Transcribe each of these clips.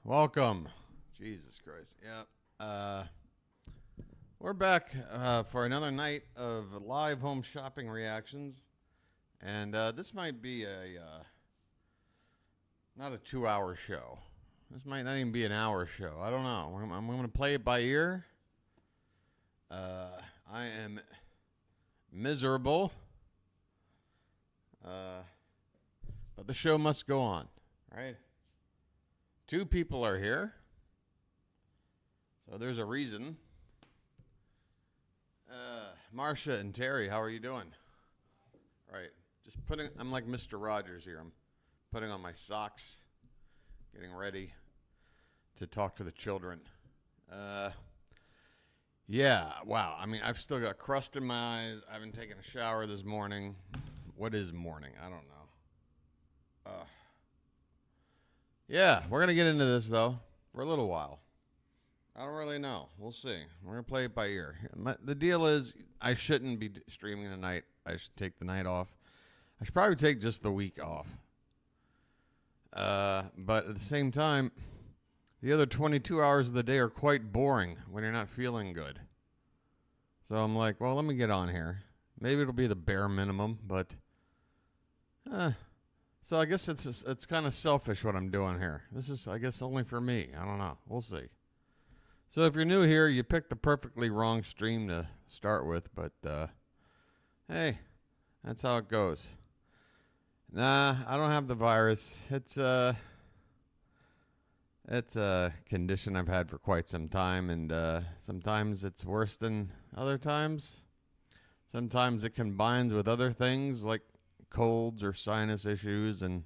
Welcome. Jesus Christ. Yeah. We're back for another night of live home shopping reactions. And this might be not a 2-hour show. This might not even be an hour show. I don't know. I'm going to play it by ear. I am miserable. But the show must go on, right? 2 people are here. So there's a reason. Marcia and Terry, how are you doing? Right. I'm like Mr. Rogers here. I'm putting on my socks, getting ready to talk to the children. Yeah, wow. I mean, I've still got crust in my eyes. I haven't taken a shower this morning. What is morning? I don't know. Yeah, we're going to get into this, though, for a little while. I don't really know. We'll see. We're going to play it by ear. The deal is I shouldn't be streaming tonight. I should take the night off. I should probably take just the week off. But at the same time, the other 22 hours of the day are quite boring when you're not feeling good. So I'm like, well, let me get on here. Maybe it'll be the bare minimum, but... So I guess it's kind of selfish what I'm doing here. This is, I guess, only for me. I don't know. We'll see. So if you're new here, you picked the perfectly wrong stream to start with, but hey, that's how it goes. Nah, I don't have the virus. It's a condition I've had for quite some time, and sometimes it's worse than other times. Sometimes it combines with other things like colds or sinus issues, and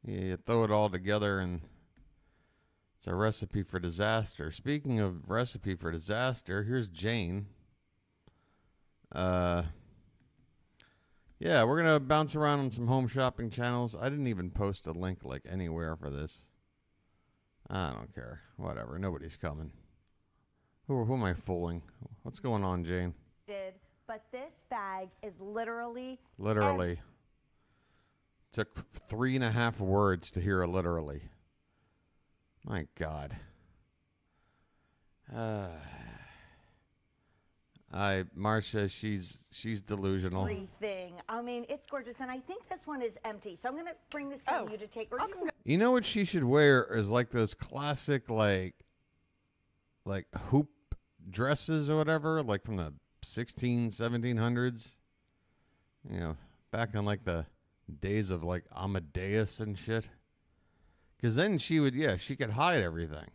you throw it all together, and it's a recipe for disaster. Speaking of recipe for disaster, here's Jane. Yeah, we're going to bounce around on some home shopping channels. I didn't even post a link like anywhere for this. I don't care. Whatever. Nobody's coming. Who am I fooling? What's going on, Jane? But this bag is literally... Literally. Took 3.5 words to hear a literally. My God. Marcia, she's delusional. Everything. I mean, it's gorgeous, and I think this one is empty. So I'm going to bring this down to you to take. Or you know what she should wear is like those classic like hoop dresses or whatever, like from the 1700s. You know, back in like the days of like Amadeus and shit. Because then she could hide everything.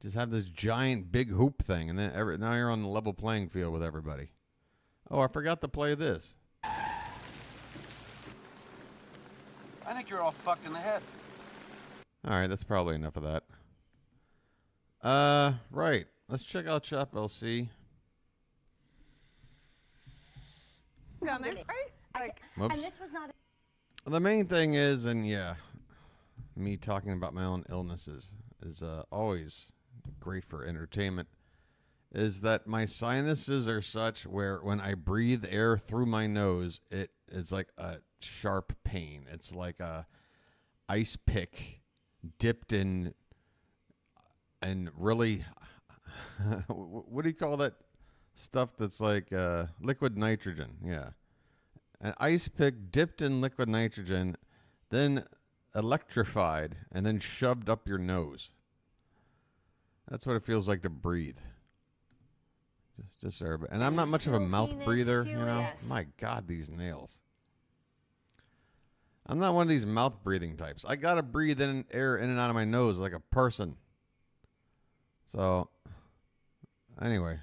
Just have this giant big hoop thing, and then now you're on the level playing field with everybody. Oh, I forgot to play this. I think you're all fucked in the head. All right, that's probably enough of that. Right. Let's check out Shop LC. down there, right? Whoops. And this was not. The main thing is, and yeah, me talking about my own illnesses is always great for entertainment, is that my sinuses are such where when I breathe air through my nose, it is like a sharp pain. It's like a ice pick dipped in and really, what do you call that stuff that's like liquid nitrogen? Yeah. An ice pick dipped in liquid nitrogen, then electrified, and then shoved up your nose. That's what it feels like to breathe. Just everybody. And I'm not much of a mouth breather, you know. Yes. My God, these nails. I'm not one of these mouth breathing types. I gotta breathe in air in and out of my nose like a person. So, anyway,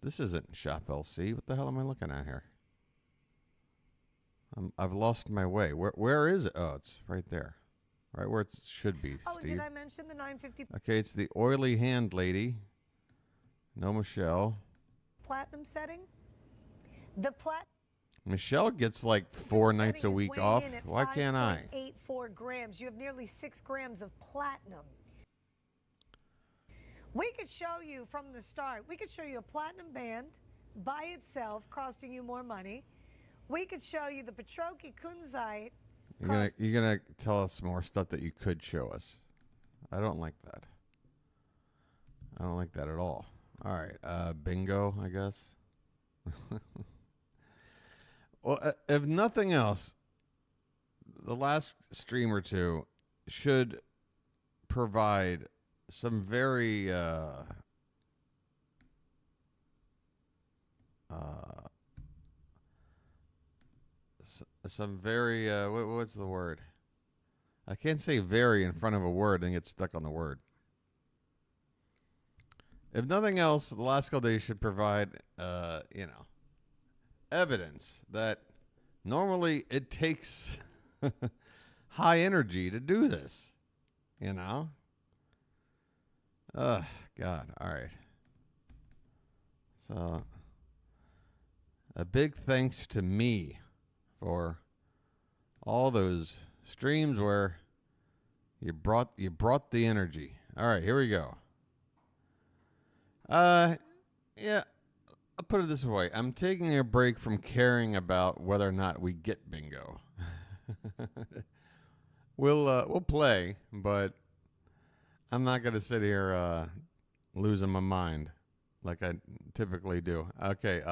this isn't Shop LC. What the hell am I looking at here? I've lost my way. Where is it? Oh, it's right there. Right where it should be, Oh, Steve. did I mention the 950 Okay, it's the oily hand lady. No Michelle. platinum setting? Michelle gets like 4 nights a week off. Why can't I? 5.84 grams. You have nearly 6 grams of platinum. We could show you from the start. We could show you a platinum band by itself costing you more money. We could show you the Petroki Kunzite You're gonna tell us more stuff that you could show us. I don't like that. I don't like that at all. All right, bingo, I guess. Well, if nothing else, the last stream or two should provide some very what's the word? I can't say very in front of a word and get stuck on the word. If nothing else, the last couple days should provide evidence that normally it takes high energy to do this. God. All right. So a big thanks to me for all those streams where you brought the energy. All right, here we go. Yeah, I'll put it this way. I'm taking a break from caring about whether or not we get bingo. We'll play, but I'm not going to sit here losing my mind like I typically do. Okay,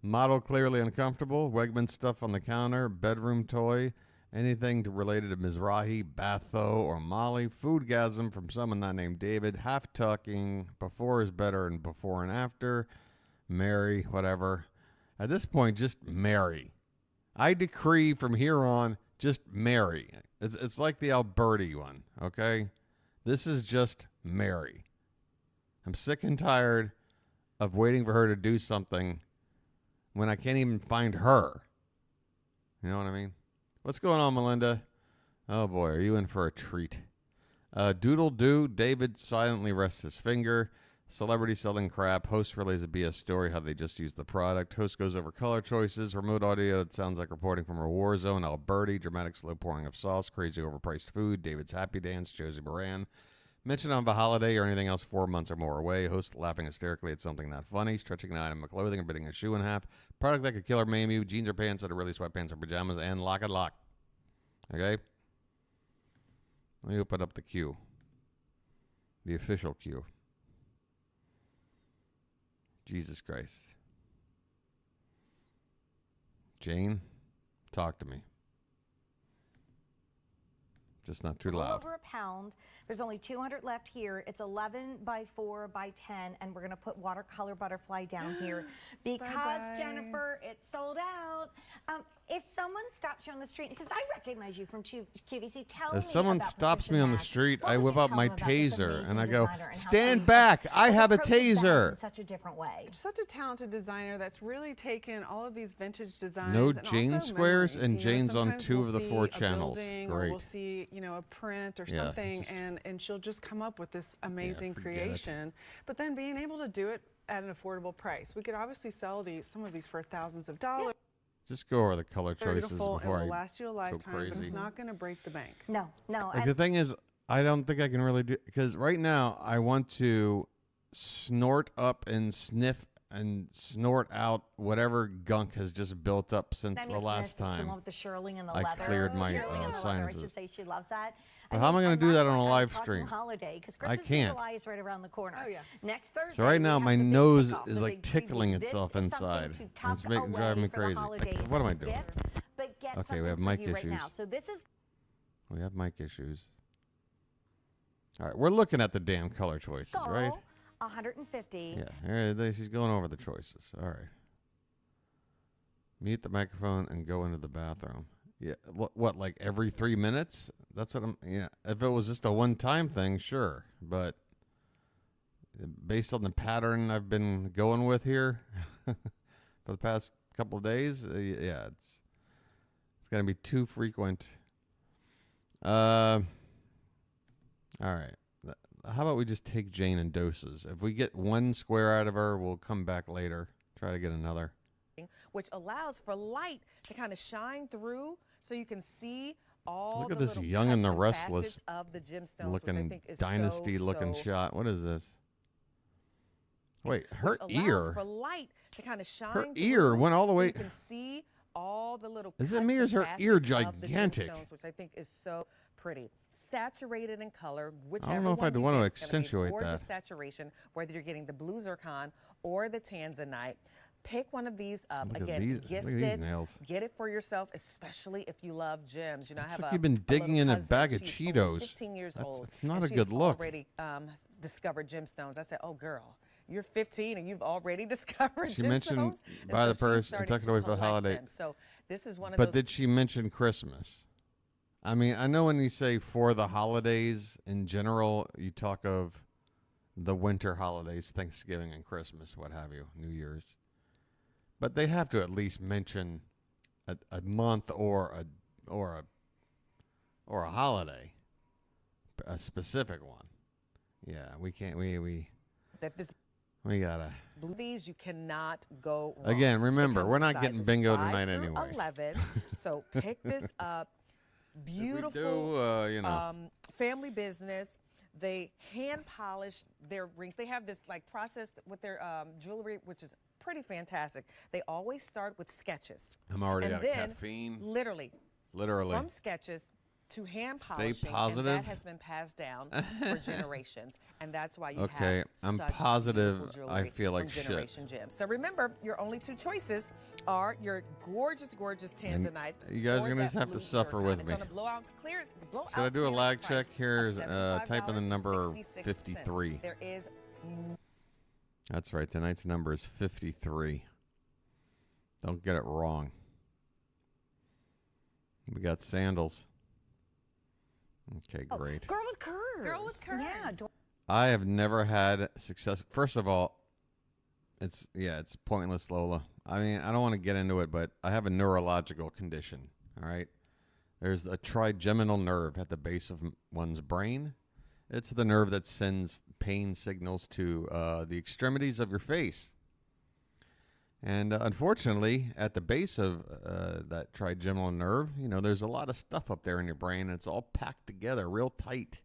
model clearly uncomfortable, Wegman stuff on the counter, bedroom toy, anything related to Mizrahi, Batho, or Molly, foodgasm from someone not named David, half tucking, before is better and before and after, Mary, whatever. At this point, just Mary. I decree from here on, just Mary. It's like the Alberti one, okay? This is just Mary. I'm sick and tired of waiting for her to do something when I can't even find her. You know what I mean? What's going on, Melinda? Oh, boy, are you in for a treat? Doodle Doo, David silently rests his finger. Celebrity selling crap. Host relays a BS story, how they just used the product. Host goes over color choices. Remote audio, it sounds like reporting from a war zone. Alberti, dramatic slow pouring of sauce. Crazy overpriced food. David's happy dance. Josie Moran. Mention on the holiday or anything else 4 months or more away. Host laughing hysterically at something not funny. Stretching an item of clothing and biting a shoe in half. Product that could kill or maim you. Jeans or pants that are really sweatpants or pajamas. And lock and lock. Okay? Let me open up the queue. The official queue. Jesus Christ. Jane, talk to me. Just not too loud. Over a pound. There's only 200 left here. It's 11 by 4 by 10, and we're going to put watercolor butterfly down here because, Bye-bye. Jennifer, it's sold out. If someone stops you on the street and says, I recognize you from QVC, tell me If someone about stops Patricia me on the Mack. street, What I would whip you out tell my them about this taser amazing and I go, designer and how stand she back, I have a approaches that taser. in such a different way? Such a talented designer that's really taken all of these vintage designs. No and Jane also squares memories. and Jane's on sometimes 2 we'll of the see 4 a channels. building, or Great. we'll see, a print or Yeah, something, just- and she'll just come up with this amazing forget it. creation. But then being able to do it at an affordable price. We could obviously sell some of these for thousands of dollars. Just go over the color They're choices beautiful and before will I last you a lifetime, but crazy. it's not going to break the bank. No. Like the thing is, I don't think I can really do, because right now I want to snort up and sniff and snort out whatever gunk has just built up since the last The time. one with the shirling and the I leather. cleared my, Shirling and the leather, I sinuses. should say she loves that. But how am I gonna do that on a I'm live talking stream? Holiday, because I Christmas can't. in July is right around the corner. Oh, yeah. Next Thursday. So right now we my have the big nose kickoff, is the like big tickling preview. itself This is something inside. to And tuck it's away driving me for the crazy. holidays What am as I a doing? gift, but get Okay, we something have for mic you right now. issues. So this is We have mic issues. All right, we're looking at the damn color choices, right? 150. Yeah, she's going over the choices. All right. Mute the microphone and go into the bathroom. Yeah, what, like every 3 minutes? That's what I'm, yeah. If it was just a one-time thing, sure. But based on the pattern I've been going with here for the past couple of days, yeah, it's going to be too frequent. All right. How about we just take Jane in doses? If we get 1 square out of her, we'll come back later, try to get another. Which allows for light to kind of shine through so you can see all Look the at this little Young and the cuts Restless facets of the gemstones, looking which I think is dynasty-looking so, shot. What is this? Wait, her which allows ear. for light to kind of shine Her through ear went all the so way. you can see all the little Is it cuts me or and is her facets ear of the gigantic? gemstones, which I think is so pretty. Saturated in color, I whichever don't know if one I'd you want to get, it's gonna be accentuate gorgeous that. saturation, whether you're getting the blue zircon or the tanzanite. Pick one of these up. Look at Again, these- gift look at these it. nails. Get it for yourself, especially if you love gems. You know, I Looks have like a you've been a digging little in a cousin. bag of She's Cheetos. only 15 years old. It's not and a she's good look. already discovered gemstones. I said, oh, girl, you're 15 and you've already discovered She gemstones? mentioned And buy the so she's purse and starting tuck it to away for the collect holiday. them. So this is one of But those. did she mention Christmas? I mean, I know when you say for the holidays in general, you talk of the winter holidays, Thanksgiving and Christmas, what have you, New Year's. But they have to at least mention a month or a holiday, a specific one. Yeah, we can't. We that this gotta. These you cannot go wrong. Again, It remember, comes we're in not getting sizes bingo 5 tonight through anyway. 11. So pick this up. Beautiful. If we do, family business. They hand polish their rings. They have this like process with their jewelry, which is pretty fantastic. They always start with sketches. I'm already and out of then, caffeine. Literally. Literally. From sketches to hand Stay polishing, positive. and that has been passed down for generations, and that's why you Okay, have I'm such positive beautiful I jewelry feel like from shit. Generation Gems. So remember, your only two choices are your gorgeous, gorgeous tanzanite. you guys are or gonna that just have to blue suffer zircon. with It's me. on a blowout clearance. Should I do a lag check here? $75.66. Type in the number 53. There is That's right. Tonight's number is 53. Don't get it wrong. We got sandals. Okay, great. Girl with curves. Girl with curves. Yeah. I have never had success. First of all, it's pointless, Lola. I mean, I don't want to get into it, but I have a neurological condition. All right. There's a trigeminal nerve at the base of one's brain. It's the nerve that sends pain signals to the extremities of your face. And unfortunately, at the base of that trigeminal nerve, there's a lot of stuff up there in your brain, and it's all packed together real tight.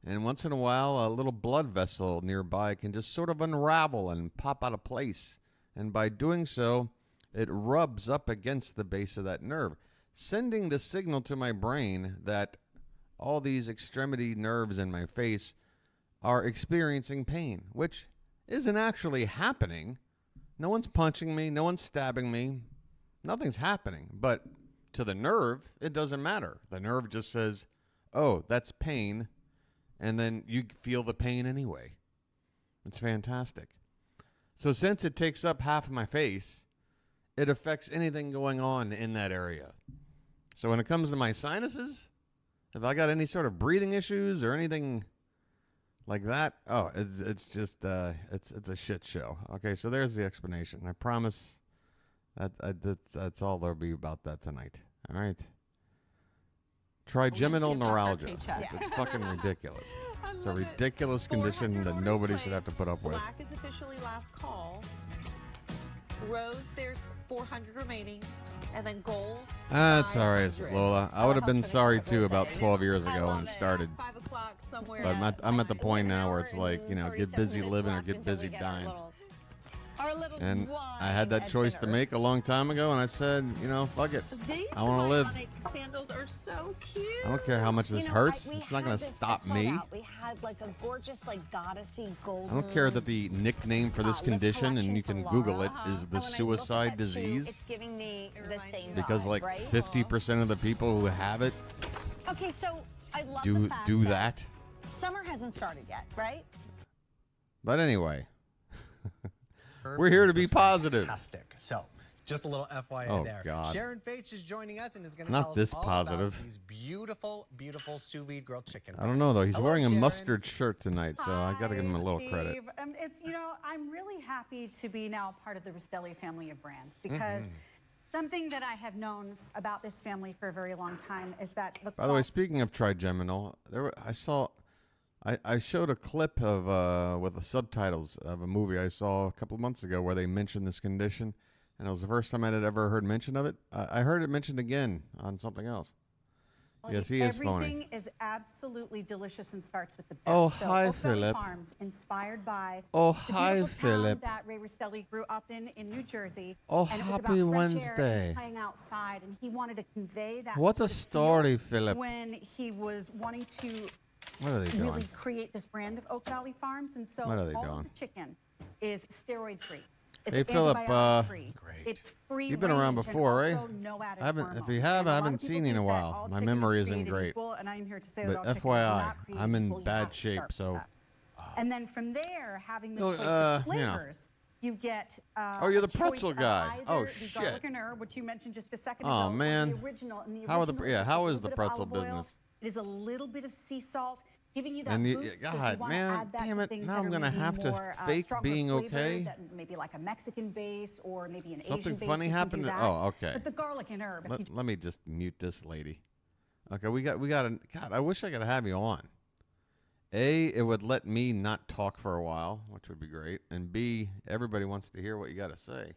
And once in a while, a little blood vessel nearby can just sort of unravel and pop out of place. And by doing so, it rubs up against the base of that nerve, sending the signal to my brain that all these extremity nerves in my face are experiencing pain, which isn't actually happening. No one's punching me. No one's stabbing me. Nothing's happening. But to the nerve, it doesn't matter. The nerve just says, oh, that's pain. And then you feel the pain anyway. It's fantastic. So since it takes up half of my face, it affects anything going on in that area. So when it comes to my sinuses, if I got any sort of breathing issues or anything like that, it's just it's a shit show. Okay, so there's the explanation. I promise that's all there'll be about that tonight. All right. Trigeminal neuralgia. It's fucking ridiculous. It's a ridiculous condition that nobody should have to put up with. Black is officially last call. Rose, there's 400 remaining. And then gold. That's all right, 500. Lola. I would have been sorry too about 12 years ago when it started. 5 o'clock somewhere. But I'm at the point now where it's like, get 37 busy minutes living or left get until busy we get dying. our little And wine I had that at choice to dinner. make a long time ago, and I said, fuck it. These I wanna live. bionic sandals are so cute. I don't care how much this hurts. It's not going to stop me. We had like a gorgeous, like goddessy golden. I don't care that the nickname for this lip condition, and collection you can from Google Laura. it, is And the when I look at suicide that shoe, disease. It's giving me the same Because vibe, like right? 50% of the people who have it Okay, so I love do the fact that. Summer hasn't started yet, right? But anyway, we're here to be positive. Fantastic. So, just a little FYI Oh, there. God. Sharon Fates is joining us and is going to Not tell this us all positive. about these beautiful, beautiful sous vide grilled chicken. I don't know though. He's Hello, wearing a Sharon. mustard shirt tonight, so I got to give him a little credit. Steve. It's I'm really happy to be now part of the Rastelli family of brands because something that I have known about this family for a very long time is that the By the way, speaking of trigeminal, I showed a clip of with the subtitles of a movie I saw a couple of months ago where they mentioned this condition, and it was the first time I had ever heard mention of it. I heard it mentioned again on something else. Yes, he is phony. Everything is absolutely delicious and starts with the best. Oh, So, hi, Oak Valley Philip. Farms, inspired by Oh, the hi, beautiful Philip. town that Ray Rostelli grew up in New Jersey. Oh, and it was happy about fresh air Wednesday. and playing outside, and he wanted to convey that What sort a of story, feel Philip. when he was wanting to What are they really doing? create this brand of Oak Valley Farms. And so What are they all doing? of the chicken is steroid-free. It's Hey, Philip, antibiotic-free. Great. It's free. You've been around range and before, right? also no added I haven't. hormones. If you have, And I a lot haven't of people seen you in a think that while. all My chicken memory is isn't created great. equal, and I'm here to say But that all chickens are FYI, not created I'm in equal. You bad have to shape, start with so- that. And then from there, having the Oh, choice of you know. flavors, you get. Oh, you're a the pretzel choice of guy. either Oh, the shit. garlic and herb, which you mentioned just a second Oh, ago, or man. the original. And the How are the- original yeah, is how a is little the bit of pretzel olive oil. business? It is a little bit of sea salt, giving you that And boost. So if you God, wanna man, add that damn to it! things Now that I'm are gonna maybe have to more, fake stronger being flavored, okay. that maybe like a Mexican base or maybe an Something Asian base. funny you can happened. do that. Oh, okay. But the garlic and herb. If you Let me just mute this lady. Okay, we got a. God, I wish I could have you on. A, it would let me not talk for a while, which would be great. And B, everybody wants to hear what you got to say.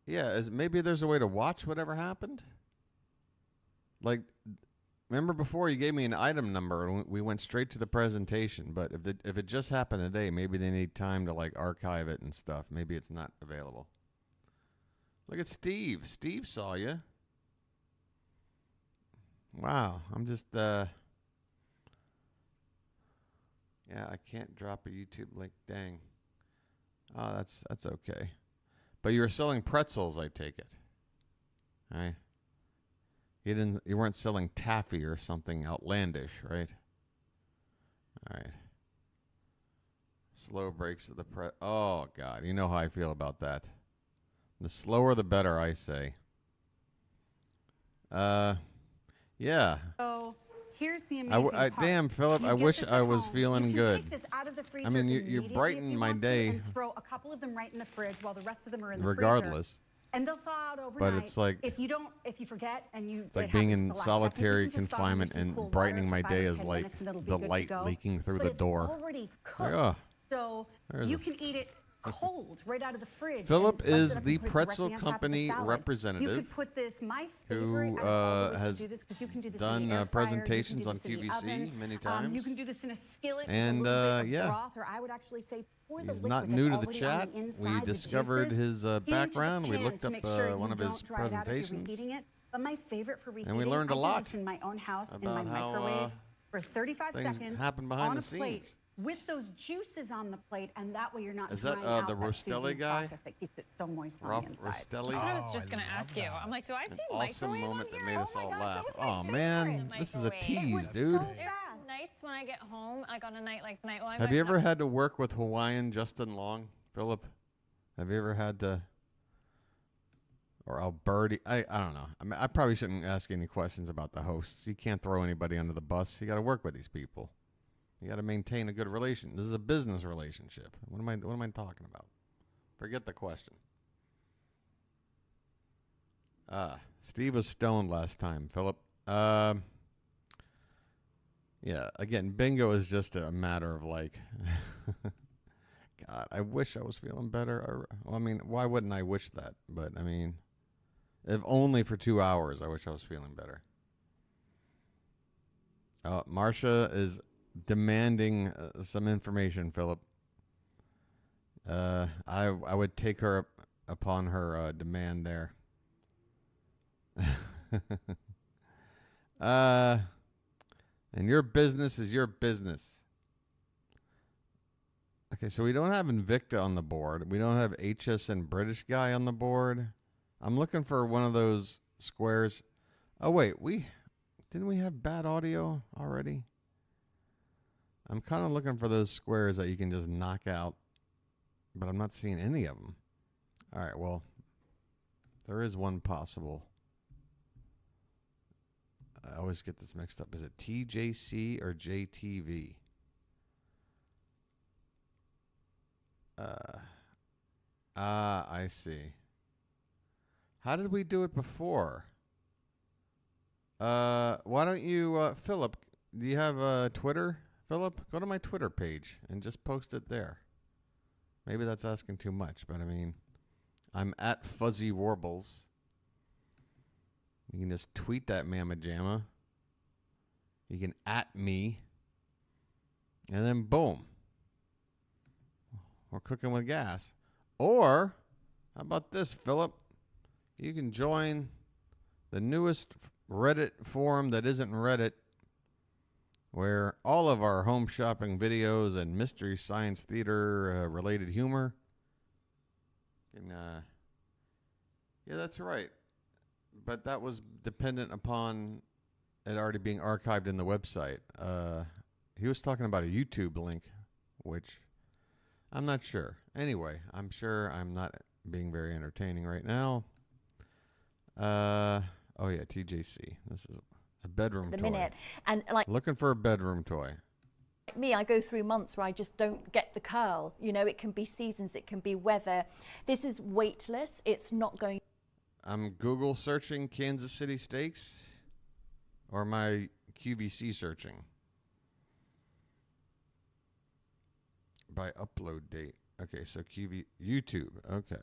Yeah, maybe there's a way to watch whatever happened. Like, remember before you gave me an item number and we went straight to the presentation. But if it just happened today, maybe they need time to like archive it and stuff. Maybe it's not available. Look at Steve. Steve saw you. Wow, I'm just yeah, I can't drop a YouTube link. Dang. Oh, that's okay. But you were selling pretzels, I take it. All right. You weren't selling taffy or something outlandish, right? All right. Slow breaks of the Oh God, you know how I feel about that. The slower the better, I say. Yeah. So here's the amazing part. Damn, Philip, You I get wish this I at was home. feeling you can good. Take this out of the freezer I mean, you immediately brighten if you my want to, day. and throw a couple of them right in the fridge while the rest of them are in the Regardless. freezer. And they'll thaw out overnight. But it's like if you forget and you it's like being in solitary confinement and brightening my day is like the light leaking through the door. Already cooked, Like, oh, so you can eat it cold right out of the fridge. Philip and slice is it up the and put it pretzel directly on top of the company salad. representative You could put this, my who favorite, out of all the ways has to do this, 'cause you can do this done in the air fryer, presentations you can on do this in the QVC oven. many times. You can do this in a skillet And, with a little bit of yeah. broth, or I would actually say pour the He's liquid not that's new to the already chat. on the inside, We the discovered juices, his into the background. We pan looked to up make sure one you of his don't dry it out if you're presentations. reheating it. But my favorite for reheating, And we learned a I lot did this in my own house in about my how, microwave for 35 things seconds happen behind on the a plate scenes. with those juices on the plate, and that way you're not Is that, drying out the that sous Rostelli vide guy? process that keeps it so moist on Ralph the inside. Rostelli. That's what I was just going to ask you. I'm like, do I see An awesome microwave moment on that here? made us Oh my all gosh, laugh. that was my Oh favorite man, this is a microwave. tease, so dude. fast. Nights when I get home, like on a night like tonight, well, I Have might you ever not- had to work with Hawaiian Justin Long, Philip? Have you ever had to, or Alberti? I don't know. I mean, I probably shouldn't ask any questions about the hosts. You can't throw anybody under the bus. You got to work with these people. You got to maintain a good relation. This is a business relationship. What am I talking about? Forget the question. Steve was stoned last time, Philip. Yeah, again, bingo is just a matter of like, God, I wish I was feeling better. Well, I mean, why wouldn't I wish that? But, I mean, if only for 2 hours, I wish I was feeling better. Marcia is demanding some information, Philip. I would take her upon her demand there. And your business is your business. Okay, so we don't have Invicta on the board. We don't have HSN British guy on the board. I'm looking for one of those squares. Oh wait, didn't we have bad audio already? I'm kind of looking for those squares that you can just knock out, but I'm not seeing any of them. All right, well, there is one possible. I always get this mixed up. Is it TJC or JTV? I see. How did we do it before? Why don't you, Philip, do you have Twitter? Philip, go to my Twitter page and just post it there. Maybe that's asking too much, but I mean, I'm at Fuzzy Warbles. You can just tweet that mamma jamma. You can @ me. And then boom. We're cooking with gas. Or, how about this, Philip? You can join the newest Reddit forum that isn't Reddit, where all of our home shopping videos and Mystery Science Theater related humor. Yeah, that's right. But that was dependent upon it already being archived in the website. He was talking about a YouTube link, which I'm not sure. Anyway, I'm sure I'm not being very entertaining right now. Oh yeah, TJC. This is a bedroom toy. Minute. And like Looking for a bedroom toy. me, I go through months where I just don't get the curl. You know, it can be seasons, it can be weather. This is weightless. It's not going. I'm Google searching Kansas City steaks, or am I QVC searching? By upload date. Okay, so YouTube. Okay.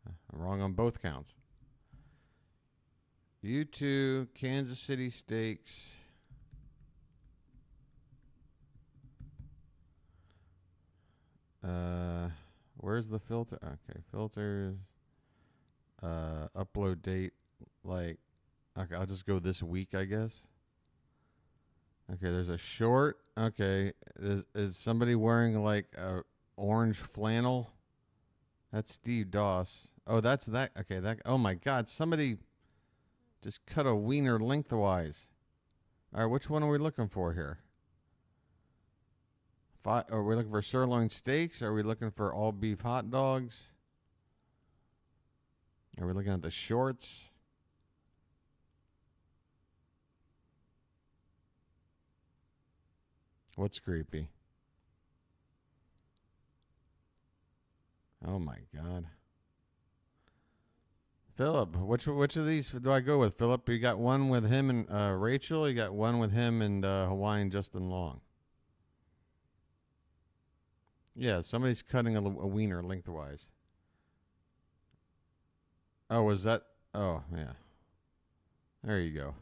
I'm wrong on both counts. YouTube, Kansas City steaks. Where's the filter? Okay, filters. Upload date. Like, okay, I'll just go this week, I guess. Okay, there's a short. Okay, is somebody wearing like a orange flannel? That's Steve Doss. Oh, that's that. Okay, that. Oh my God, somebody just cut a wiener lengthwise. All right, which one are we looking for here? Are we looking for sirloin steaks? Are we looking for all beef hot dogs? Are we looking at the shorts? What's creepy? Oh my God. Philip, which of these do I go with? Philip, you got one with him and Rachel. You got one with him and Hawaiian Justin Long. Yeah, somebody's cutting a wiener lengthwise. Oh, was that? Oh, yeah. There you go.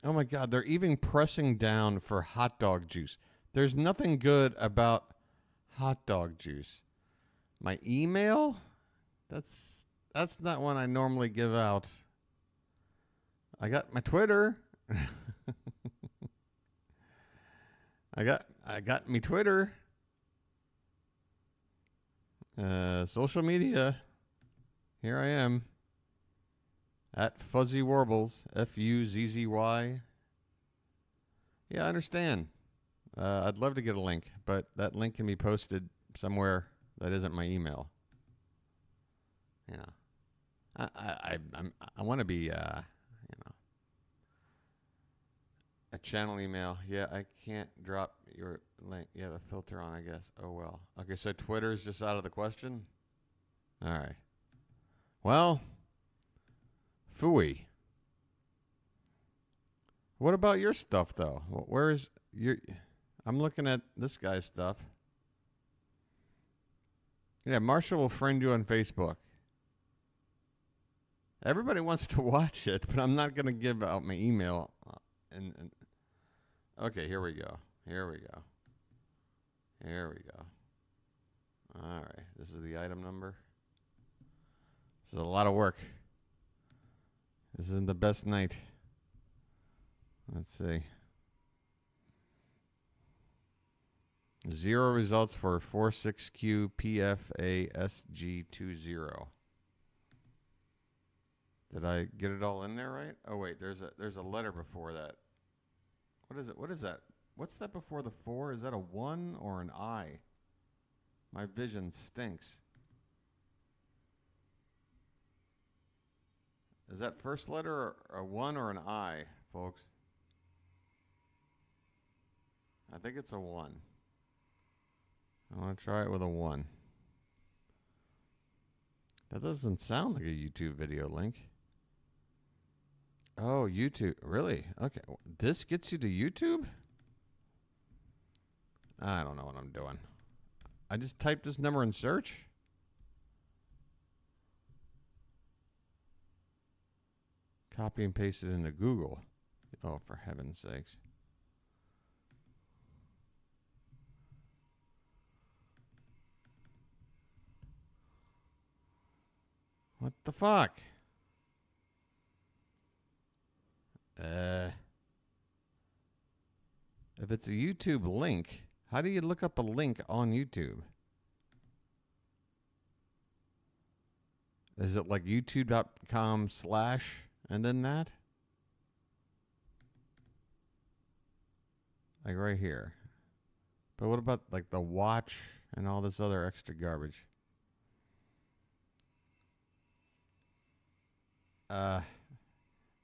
Oh my God, they're even pressing down for hot dog juice. There's nothing good about hot dog juice. My email? That's not one I normally give out. I got my Twitter. I got me Twitter. Social media. Here I am. At Fuzzy Warbles, Fuzzy. Yeah, I understand. I'd love to get a link, but that link can be posted somewhere that isn't my email. Yeah, I want to be, a channel email. Yeah, I can't drop your link. You have a filter on, I guess. Oh well. Okay, so Twitter's just out of the question. All right. Well. Phooey. What about your stuff, though? Where's your... I'm looking at this guy's stuff. Yeah, Marshall will friend you on Facebook. Everybody wants to watch it, but I'm not going to give out my email. Okay, here we go. Here we go. All right, this is the item number. This is a lot of work. This isn't the best night. Let's see. 0 results for 46QPFASG20. Did I get it all in there right? Oh wait, there's a letter before that. What is it? What is that? What's that before the 4? Is that a 1 or an I? My vision stinks. Is that first letter a 1 or an I, folks? I think it's a 1. I want to try it with a 1. That doesn't sound like a YouTube video link. Oh, YouTube. Really? Okay. This gets you to YouTube? I don't know what I'm doing. I just typed this number in search. Copy and paste it into Google. Oh, for heaven's sakes. What the fuck? If it's a YouTube link, how do you look up a link on YouTube? Is it like youtube.com/ and then that? Like right here. But what about like the watch and all this other extra garbage?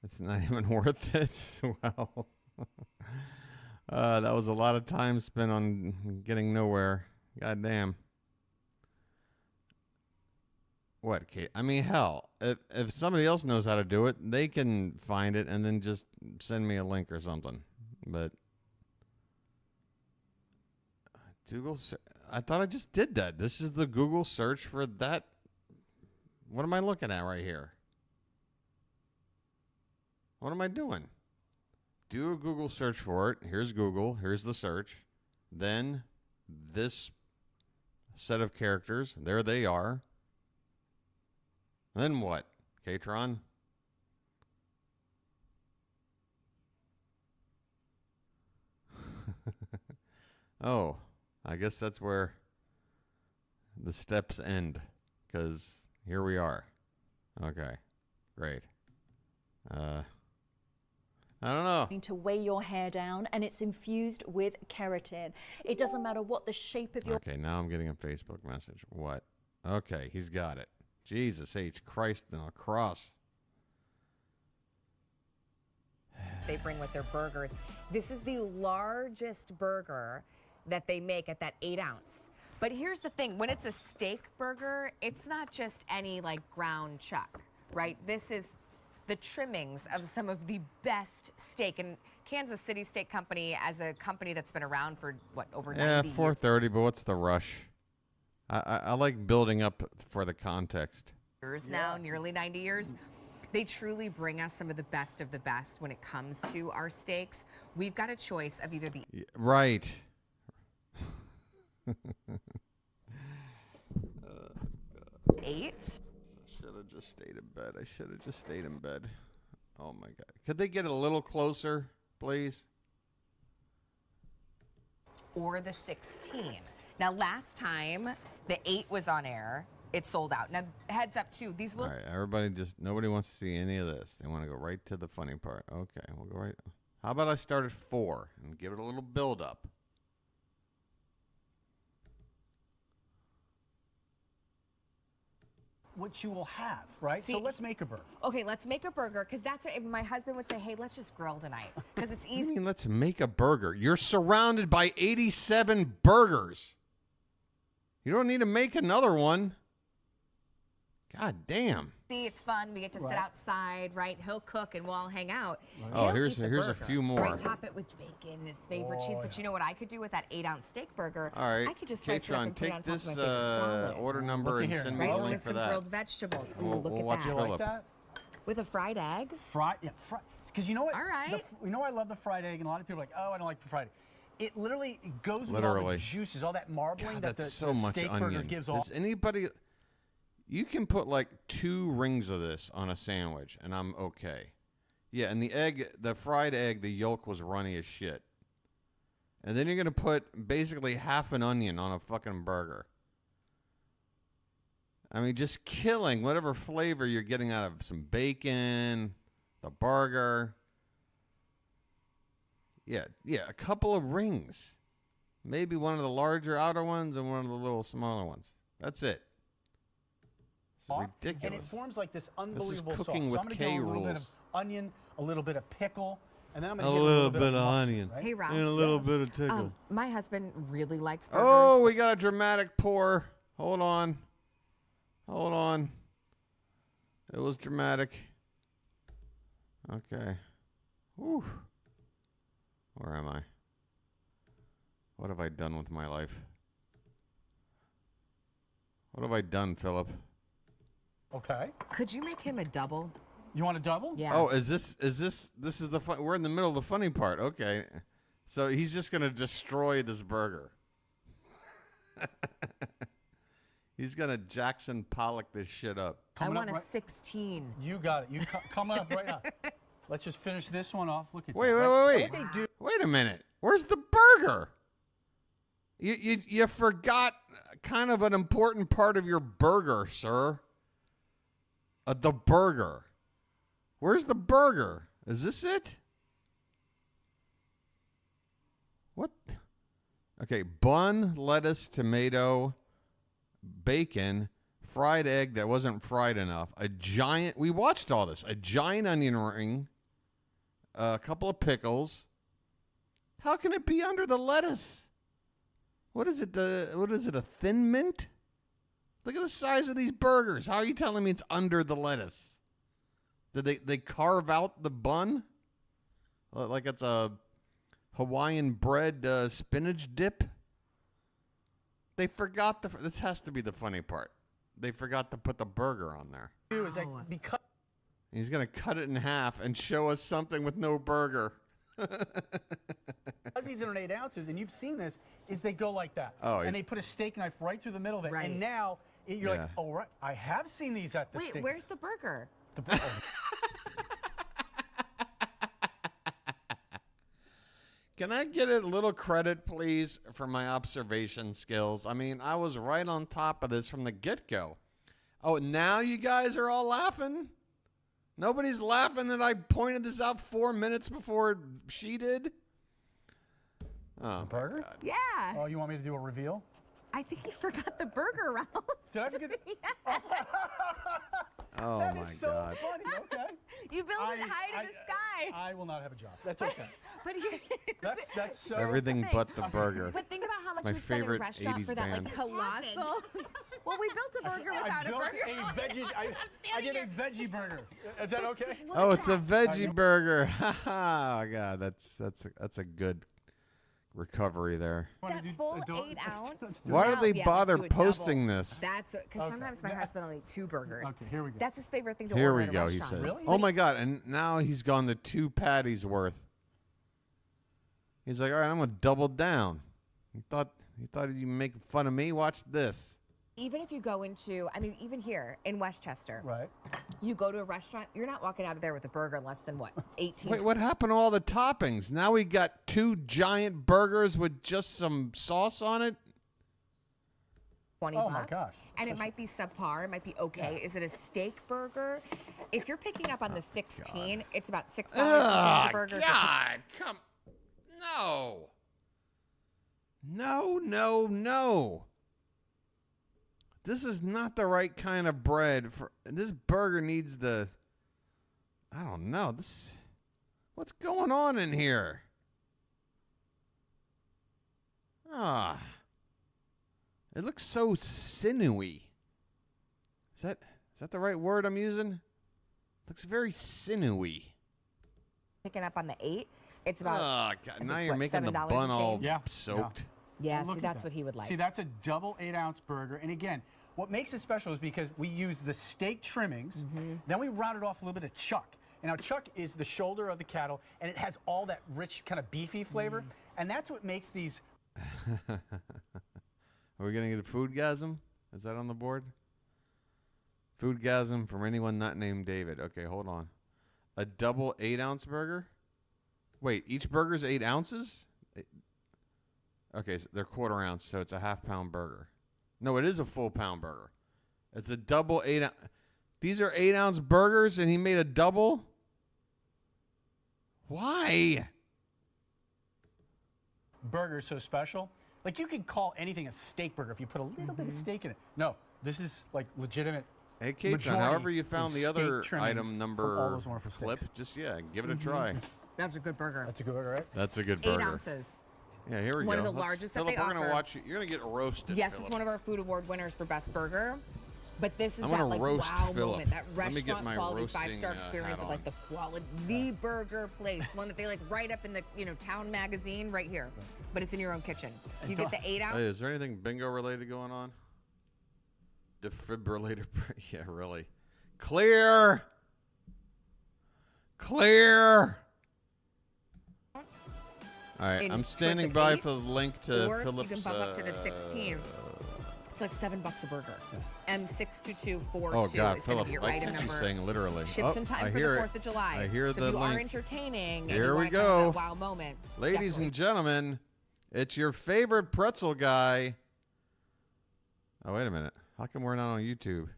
It's not even worth it. Well, that was a lot of time spent on getting nowhere. God damn. What, Kate? I mean, hell, if somebody else knows how to do it, they can find it and then just send me a link or something. But Google, I thought I just did that. This is the Google search for that. What am I looking at right here? What am I doing? Do a Google search for it. Here's Google. Here's the search. Then this set of characters. There they are. Then what? Katron? Oh, I guess that's where the steps end. Because here we are. Okay. Great. I don't know. To weigh your hair down, and it's infused with keratin. It doesn't matter what the shape of your... Okay, now I'm getting a Facebook message. What? Okay, he's got it. Jesus H. Christ on a cross. They bring with their burgers. This is the largest burger that they make at that 8 ounce. But here's the thing, when it's a steak burger, it's not just any like ground chuck, right? This is the trimmings of some of the best steak. And Kansas City Steak Company, as a company that's been around for, what, over 90 years? 4:30, but what's the rush? I like building up for the context. Now, nearly 90 years. They truly bring us some of the best when it comes to our steaks. We've got a choice of either the... Right. Eight. Should have just stayed in bed. Oh my God. Could they get a little closer, please? Or the 16. Now, last time the 8 was on air, it sold out. Now, heads up too, these will... All right, everybody nobody wants to see any of this. They want to go right to the funny part. Okay, we'll go right. How about I start at 4 and give it a little build up? What you will have, right? See, so let's make a burger. Okay, let's make a burger, because that's what my husband would say, hey, let's just grill tonight, because it's What do you easy. mean, let's make a burger? You're surrounded by 87 burgers. You don't need to make another one. God damn. See, it's fun. We get to sit outside, right? He'll cook and we'll all hang out. Right. Oh, here's a few more. Right, top it with bacon and his favorite cheese. But you know what I could do with that 8 ounce steak burger? All right. I could just slice it up and put it on take top this of my favorite salad. order number and send me the Right, link with for some that. grilled vegetables. Ooh, We'll look at watch that. Philip. Like that? With a fried egg? Because you know what? All right. You know I love the fried egg, and a lot of people are like, oh, I don't like the fried egg. It literally goes with all the juices, all that marbling God, that that's the so much steak burger onion. gives Does off. anybody... You can put like 2 rings of this on a sandwich, and I'm okay. Yeah, and the fried egg, the yolk was runny as shit. And then you're going to put basically half an onion on a fucking burger. I mean, just killing whatever flavor you're getting out of some bacon, the burger. Yeah, a couple of rings. Maybe one of the larger outer ones and one of the little smaller ones. That's it. Ridiculous. And it forms like this unbelievable this is cooking sauce. with So I'm K gonna go a little bit rules. of onion, a little bit of pickle, and then I'm A going to little bit bit of of mustard, onion. right? Hey, Ralph. And a little bit of tickle. My husband really likes burgers. Oh, we got a dramatic pour. Hold on. It was dramatic. Okay. Whew. Where am I? What have I done with my life? What have I done, Philip? Okay. Could you make him a double? You want a double? Yeah. Oh, this is the fun? We're in the middle of the funny part. Okay. So he's just going to destroy this burger. He's going to Jackson Pollock this shit up. I want a 16. You got it. You coming up right now. Let's just finish this one off. Look at Wait. What they do? Wait a minute. Where's the burger? You forgot kind of an important part of your burger, sir. The burger. Where's the burger? Is this it? What? Okay, bun, lettuce, tomato, bacon, fried egg that wasn't fried enough, we watched all this, a giant onion ring, a couple of pickles. How can it be under the lettuce? What is it, a Thin Mint? Look at the size of these burgers. How are you telling me it's under the lettuce? Did they carve out the bun? Like it's a Hawaiian bread spinach dip? They forgot this has to be the funny part. They forgot to put the burger on there. Because he's going to cut it in half and show us something with no burger. Because these are 8 ounces, and you've seen this, is they go like that. Oh, and they put a steak knife right through the middle of it. Right. And now you're like, oh, right, I have seen these at the steak. Wait, where's the burger? The burger. Can I get a little credit, please, for my observation skills? I mean, I was right on top of this from the get-go. Oh, now you guys are all laughing? Nobody's laughing that I pointed this out 4 minutes before she did? Oh, The burger? God. Yeah. Oh, you want me to do a reveal? I think you forgot the burger, Ralph. Did I forget? Oh, That my is so God. funny. Okay. You built it high to the sky. I will not have a job. That's okay. But here, That's so. Everything thing. but the burger. but think about how much my you spend in a favorite restaurant 80s for that band. like colossal. Well, we built a burger I without a built burger. a veggie. I did a veggie burger. Is that okay? Oh, it's a veggie burger. Oh, God, that's a good recovery there. That full 8 ounce. Why do they Yeah, bother let's do a posting double. this? That's because sometimes my husband will eat 2 burgers. Okay, here we go. That's his favorite thing to Here order we at a go, he restaurant. says. Really? Oh, my God, and now he's gone to 2 patties worth. He's like, all right, I'm going to double down. He thought you'd make fun of me? Watch this. Even if you go into, I mean, even here in Westchester, Right. you go to a restaurant, you're not walking out of there with a burger less than what, 18? Wait, what happened to all the toppings? Now we got 2 giant burgers with just some sauce on it? 20 Oh, bucks. my gosh. And it might be subpar, it might be okay. Is it a steak burger? If you're picking up on the 16, it's about $6 to change a burger. God, come. No. No. This is not the right kind of bread. This burger needs the, I don't know. What's going on in here? It looks so sinewy. Is that the right word I'm using? Looks very sinewy. Picking up on the 8, it's about God. Now you're making the $7 bun and all change. soaked. Yeah, Look see, at that's that. what he would like. See, that's a double 8-ounce burger. And again, what makes it special is because we use the steak trimmings, then we round it off a little bit of chuck. And now chuck is the shoulder of the cattle, and it has all that rich kind of beefy flavor. And that's what makes these. Are we going to get a foodgasm? Is that on the board? Foodgasm from anyone not named David. Okay, hold on. A double 8-ounce burger? Wait, each burger's 8 ounces? Okay, so they're 1/4 ounce, so it's a half-pound burger. No, it is a full pound burger. It's a double 8 ounce. These are 8-ounce burgers, and he made a double? Why? Burger so special. Like, you could call anything a steak burger if you put a little bit of steak in it. No, this is like legitimate. Hey, Kate, majority however you found is the steak other trimmings item from number all those wonderful flip, steaks. just, give it a try. That's a good burger. That's a good burger, right? That's a good 8 burger. ounces. Yeah, here we go. One of the largest that Phillip, they we're gonna offer. watch you. You're going to get roasted, Yes, Phillip. it's one of our food award winners for best burger. But this is I'm that gonna like roast wow Phillip. moment, that Let me get restaurant my quality roasting, 5-star experience hat of like on. the quality, the burger place, one that they like write up in the Town magazine right here, but it's in your own kitchen. You get the 8-ounce. Hey, is there anything bingo related going on? Defibrillator. Yeah, really. Clear. Clear. All right, In I'm choice standing of by 8, for the link to or Philip's. you can bump up to the 16. It's like $7 a burger. M62242 Oh God, is going to Philip, be your like item what you're number. saying literally. Ships Oh, in time I for hear the it. 4th of July. I hear so the if you are link. entertaining and Here you we want to have go. that wow moment, Ladies definitely. and gentlemen, it's your favorite pretzel guy. Oh, wait a minute. How come we're not on YouTube?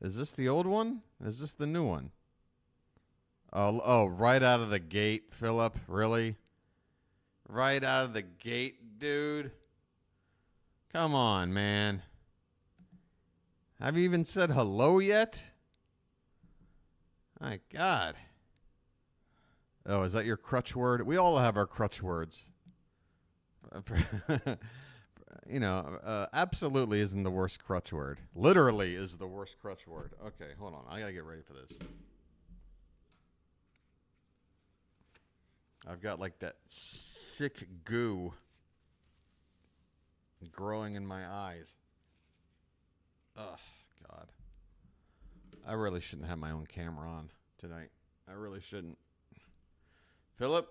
Is this the old one? Is this the new one? Oh, right out of the gate, Philip. Really? Right out of the gate, dude. Come on, man. Have you even said hello yet? My God. Oh, is that your crutch word? We all have our crutch words. Absolutely isn't the worst crutch word. Literally is the worst crutch word. Okay, hold on. I got to get ready for this. I've got like that sick goo growing in my eyes. Ugh, God. I really shouldn't have my own camera on tonight. I really shouldn't. Philip?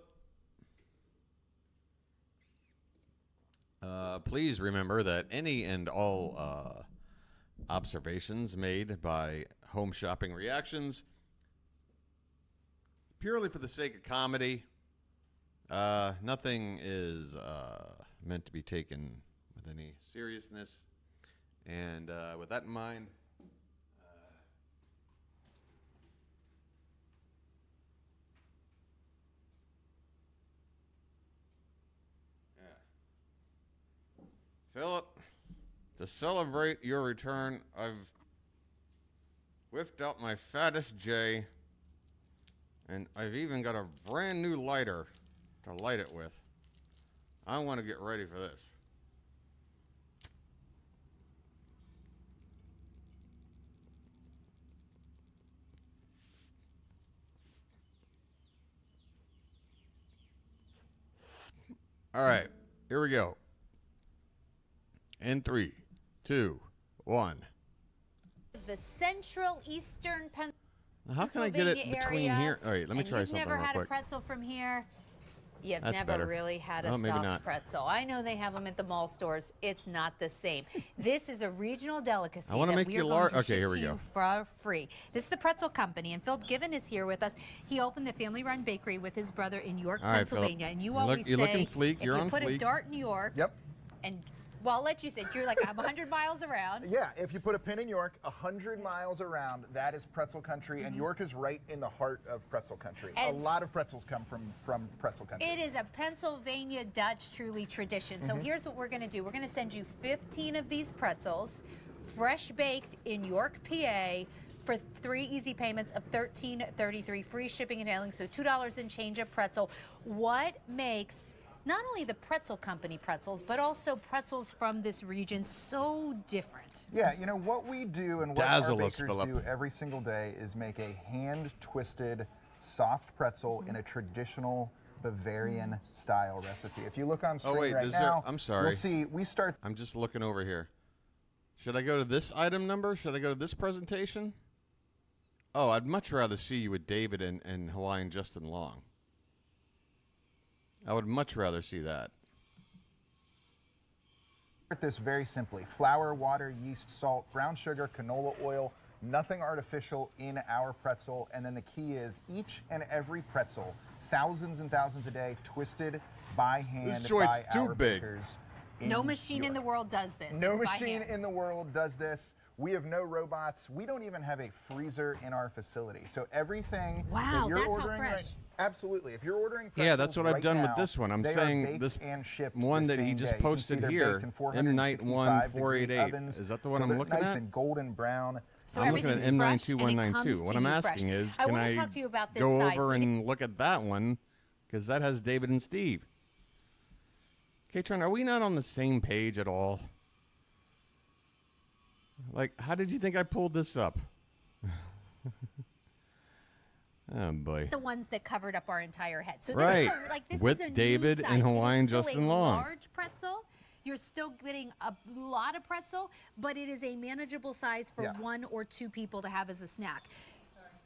Please remember that any and all observations made by Home Shopping Reactions, purely for the sake of comedy, nothing is meant to be taken with any seriousness. And with that in mind, Philip, to celebrate your return, I've whipped out my fattest J, and I've even got a brand new lighter to light it with. I want to get ready for this. All right, here we go. In 3, 2, 1. The central eastern Pennsylvania How can I get it between area, here? All right, let me try something You've never real had quick. a pretzel from here. You've That's never better. really had a Oh, maybe soft not. pretzel. I know they have them at the mall stores. It's not the same. This is a regional delicacy I wanna that make we you are large. going to Okay, ship here we to go. you for free. This is the Pretzel Company, and Philip Given is here with us. He opened the family-run bakery with his brother in York, All right, Pennsylvania. Philip. And you You're always you're say, looking fleek. if You're you on put a fleek. dart in York, Yep. and well, I'll let you say, you're like, I'm 100 miles around. Yeah, if you put a pin in York, 100 miles around, that is pretzel country, and York is right in the heart of pretzel country. And a lot of pretzels come from pretzel country. It is a Pennsylvania Dutch truly tradition. So here's what we're going to do. We're going to send you 15 of these pretzels, fresh baked in York, PA, for 3 easy payments of $13.33, free shipping and handling, so $2 and change a pretzel. What makes not only the Pretzel Company pretzels, but also pretzels from this region so different? Yeah, you know, what we do and what Dazzle our us, bakers Philip. do every single day is make a hand-twisted, soft pretzel in a traditional Bavarian-style recipe. If you look on screen wait, right is now, I'm sorry. you'll see we start... I'm just looking over here. Should I go to this item number? Should I go to this presentation? Oh, I'd much rather see you with David and Hawaiian Justin Long. I would much rather see that. This very simply: flour, water, yeast, salt, brown sugar, canola oil, nothing artificial in our pretzel. And then the key is each and every pretzel, thousands and thousands a day, twisted by hand This joint's by too our big. bakers. No machine in the world does this. No It's by machine hand. in the world does this. We have no robots. We don't even have a freezer in our facility. So everything Wow, that you're that's how ordering fresh. absolutely. If you're ordering pretzels Yeah, that's what I've right done now, with this one. I'm they are saying baked this and shipped one the that he same just day. You can see posted they're here, baked in M91 488. 465-degree ovens Is that the one till I'm they're looking nice at? and golden brown. So I'm looking at everything's fresh, and it M92192. comes What to I'm you asking fresh. is, I can want I to talk to you about this go size. over and look at that one? Because that has David and Steve. Okay, Trent, are we not on the same page at all? Like, how did you think I pulled this up? Oh, boy. The ones that covered up our entire head. So Right. this is this With is a David new and size. Hawaiian it is still Justin a Long. large pretzel. You're still getting a lot of pretzel, but it is a manageable size for Yeah. 1 or 2 people to have as a snack.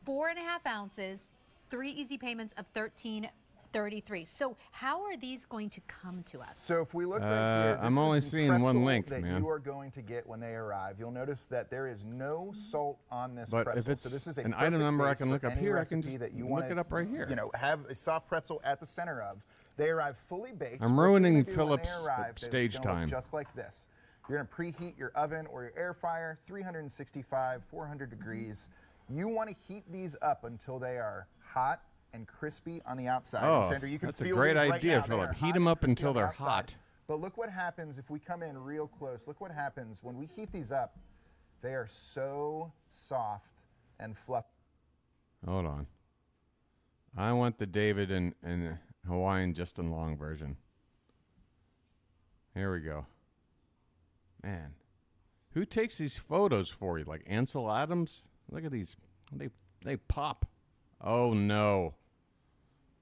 4.5 ounces, 3 easy payments of $13.33. So how are these going to come to us? So if we look right here, this I'm only is the seeing one pretzel link, that man. you are going to get when they arrive. You'll notice that there is no salt on this But pretzel. if it's so this is a an item perfect number I base can for look up any here, I can recipe just that you look wanna, it up right here. You know, have a soft pretzel at the center of. They arrive fully baked. I'm What you're ruining gonna do when Philip's they arrive, stage they're gonna look time. just like this. You're going to preheat your oven or your air fryer, 365, 400 degrees. You want to heat these up until they are hot and crispy on the outside. Oh, and Sandra, you can that's a feel great these right idea, now. They Philip. are Heat hot them and up crispy until on the they're outside. hot. But look what happens if we come in real close. Look what happens when we heat these up. They are so soft and fluffy. Hold on. I want the David and Hawaiian Justin Long version. Here we go. Man, who takes these photos for you? Like Ansel Adams? Look at these. They pop. Oh no.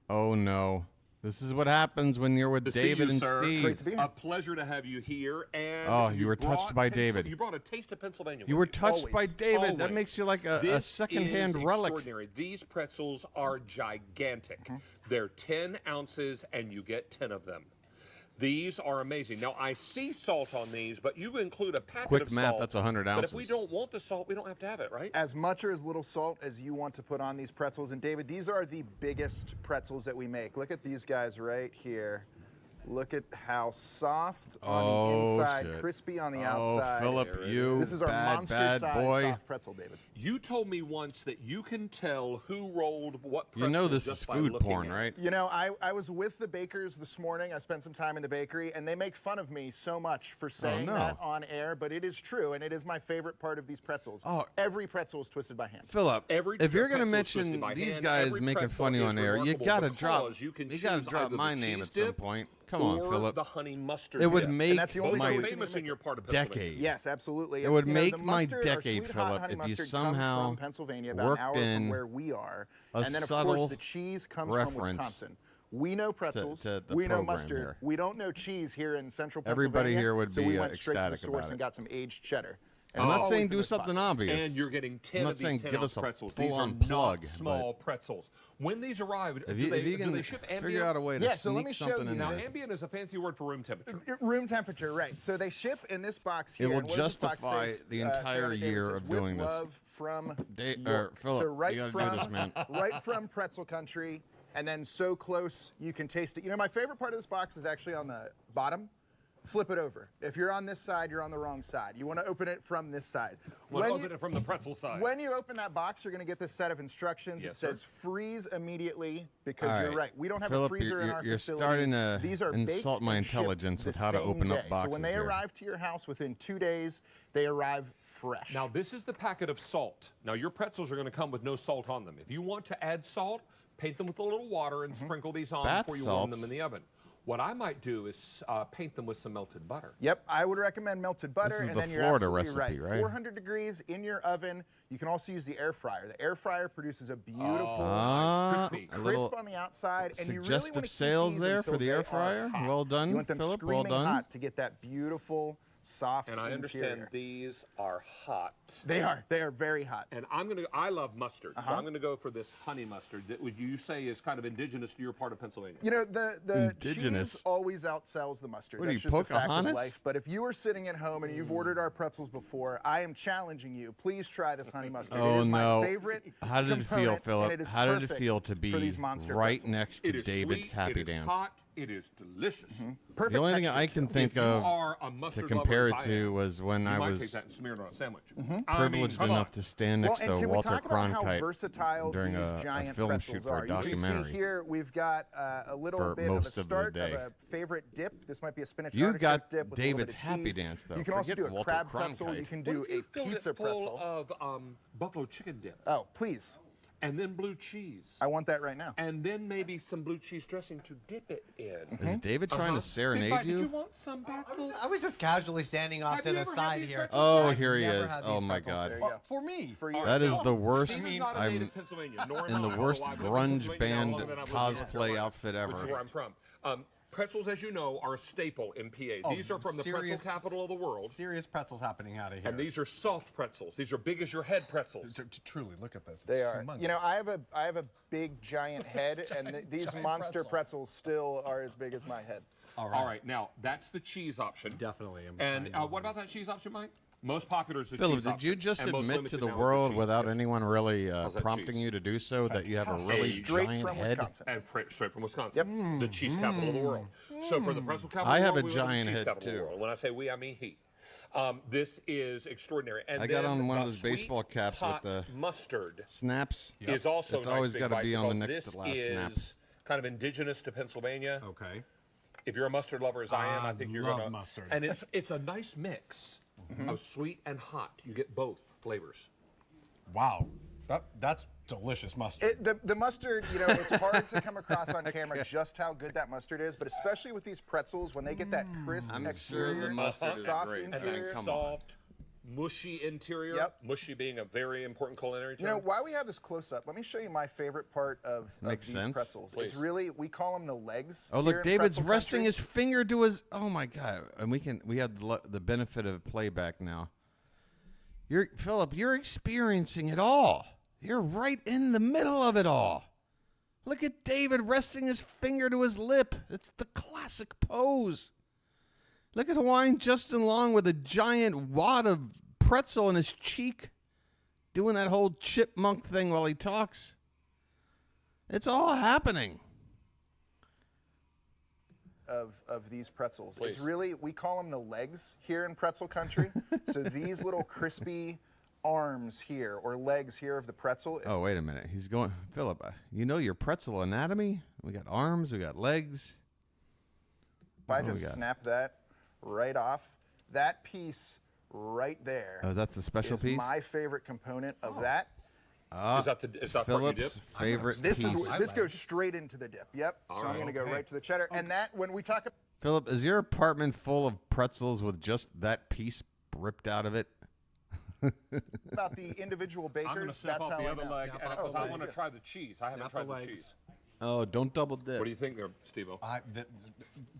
Oh no. This is what happens when you're with David and Steve. Great to be here. A pleasure to have you here. And Oh, you were touched by David. You brought a taste of Pennsylvania. You with were touched Always. by David. That Always. makes you like a This second-hand is relic. Extraordinary. These pretzels are gigantic. They're 10 ounces, and you get 10 of them. These are amazing. Now, I see salt on these, but you include a packet Quick of math, salt. that's 100 But if ounces. we don't want the salt, we don't have to have it, right? As much or as little salt as you want to put on these pretzels. And David, these are the biggest pretzels that we make. Look at these guys right here. Look at how soft on the inside, shit. crispy on the Oh, outside. Philip, you This is our bad monster-sized boy. soft pretzel, David. You told me once that you can tell who rolled what pretzel You know this just is by food looking porn, at it. right? You know, I was with the bakers this morning. I spent some time in the bakery, and they make fun of me so much for saying no. that on air, but it is true, and it is my favorite part of these pretzels. Oh. Every pretzel is twisted by hand. Philip, Every if you're going to pretzel is mention twisted by these hand. guys Every making pretzel funny is on air, you remarkable gotta because drop. you can You gotta choose drop either my the name cheese at some dip point. Come on, or Philip. the honey mustard It would dip. make And that's the only my choice you famous can in your part of Pennsylvania. decade. Yes, absolutely. It And, would you know, make the my mustard, our decade, sweet hot Philip, honey if you mustard somehow comes from Pennsylvania, about an worked hour in from where we are. a And then, of subtle course, the cheese comes from reference Wisconsin. We know pretzels. to the we know program mustard. here. We don't know cheese here in central Everybody Pennsylvania. here would so be, we went straight to the ecstatic source about and it. got some aged cheddar. And I'm it's not saying always in do this spot. something obvious. And you're getting 10 I'm not of these saying 10 give ounce us a pretzels. These are full-on not plug, small pretzels. When these arrive, If do you, they, if you do can they ship ambient? figure out a way to Yeah, so let sneak me show something you in Now, there. ambient is a fancy word for room temperature. Room temperature, right. So they ship in this box here. It will and what does this box justify say? the entire Sarah David year says, of "With doing this." love from Philip, so right you gotta from, do this, man. right from pretzel country, and then so close you can taste it. You know, my favorite part of this box is actually on the bottom. Flip it over. If you're on this side, you're on the wrong side. You want to open it from this side. Open it from the pretzel side. When you open that box, you're going to get this set of instructions. Yes, it says freeze immediately because All you're right. right. We don't have Philip, a freezer in our you're facility. starting to These are insult baked my and shipped intelligence with the how to same open up day. boxes So when they here. arrive to your house within 2 days, they arrive fresh. Now, this is the packet of salt. Now, your pretzels are going to come with no salt on them. If you want to add salt, paint them with a little water and sprinkle these on Bath before you warm them salts. in the oven. What I might do is paint them with some melted butter. Yep, I would recommend melted butter, This is and the then you're Florida absolutely recipe, right? 400 degrees in your oven. You can also use the air fryer. The air fryer produces a beautiful, Ah, crispy. a crisp little on the outside, and you really suggestive want to keep sales these there until for the they air are fryer. hot. Well done, You want them Philip, well screaming done. hot to get that beautiful, soft And I understand interior. these are hot. They are very hot. And I love mustard, so I'm gonna go for this honey mustard that would you say is kind of indigenous to your part of Pennsylvania. You know, the Indigenous. cheese always outsells the mustard. What are That's you, just a fact of Pocahontas? life. But if you are sitting at home and you've ordered our pretzels before, I am challenging you. Please try this honey mustard. Oh, it is no. my favorite How did it feel, component, and Philip? it is How did it perfect feel to for be these monster right pretzels. next It to is David's sweet, Happy it is Dance? hot, it is delicious. Perfect The only thing texture, I can too. think If you of are a to mustard compare lover it as I to am, was when you I might was take that and smear it on a sandwich. privileged enough to stand next and to can we Walter talk about how Cronkite versatile during these a giant film pretzels shoot for are. a You can documentary. see here we've got a little for bit of a most of the start of day. a favorite dip. This might be a spinach You artichoke got dip with David's a little bit of Happy cheese. Dance, though. You can also Forget do a Walter crab pretzel. Cronkite. You can What do if you a filled pizza it full pretzel. of buffalo chicken dip Oh, please. and then blue cheese I want that right now. and then maybe some blue cheese dressing to dip it in. Is David trying to serenade Big Bite, you? Did you want some pretzels? I was just casually standing off Have to you the ever had side these here. pretzels? Oh, I've here he never is. had Oh these my pretzels. God. There you Well, go. for me. For you. That is the Steve worst. is not a native I'm Pennsylvanian, nor am in the I, worst although I've lived in grunge Pennsylvania band longer than I've lived in cosplay North outfit Carolina, which is ever. where I'm from. Pretzels, as you know, are a staple in PA. These are from the pretzel capital of the world. Serious pretzels happening out of here. And these are soft pretzels. These are big as your head pretzels. Truly, look at this. They It's are. humongous. You know, I have a big giant head, and these giant monster pretzel. pretzels still are as big as my head. All right. All right, now that's the cheese option. Definitely. I'm And trying what about that cheese option, Mike? Most popular is the Philip, cheese did option. you just and most admit to limited the now is world cheese without stick. anyone really How's that prompting cheese? you to do so that you have a really Straight giant from head? Wisconsin. And straight from Wisconsin. The cheese capital of the world. So for the pretzel capital I of the have world, a we live in the giant cheese head, capital of the too. world. When I say we, I mean he. This is extraordinary. And I got then on one of the those baseball sweet caps with hot the mustard snaps. is also It's a nice always big got to bite be on the because next this to last snap. is kind of indigenous to Pennsylvania. Okay. If you're a mustard lover as I am, I think you're love gonna mustard. And it's a nice mix of sweet and hot. You get both flavors. Wow. That's delicious mustard. The mustard, you know, it's hard to come across on camera just how good that mustard is, but especially with these pretzels, when they get that crisp I'm sure exterior, the mustard is soft great. interior. And soft, mushy interior. Yep. Mushy being a very important culinary term. You know, while we have this close up, let me show you my favorite part of Makes these sense. pretzels. Please. It's really, we call them the legs. Oh, here look, in David's pretzel resting country. his finger to his. Oh my God! And we have the benefit of playback now. Philip, you're experiencing it all. You're right in the middle of it all. Look at David resting his finger to his lip. It's the classic pose. Look at Hawaiian Justin Long with a giant wad of pretzel in his cheek, doing that whole chipmunk thing while he talks. It's all happening. Of these pretzels. Please. It's really, we call them the legs here in pretzel country. So these little crispy arms here, or legs here of the pretzel. Oh, wait a minute. He's going, Philip, you know your pretzel anatomy? We got arms, we got legs. If I What do we just got? snap that right off, that piece right there Oh, that's the special is piece? my favorite component of that. is that part you dip? Philip's favorite This piece. is this goes straight into the dip. Yep. So I'm right, going to go right to the cheddar. And that, when we talk Philip, is your apartment full of pretzels with just that piece ripped out of it? about the individual bakers, I'm going to snap that's off how the I other know. leg, Snap and off because the I want to legs. try the cheese. I haven't Snap tried the the legs. cheese. Oh, don't double dip. What do you think there, Steve-O?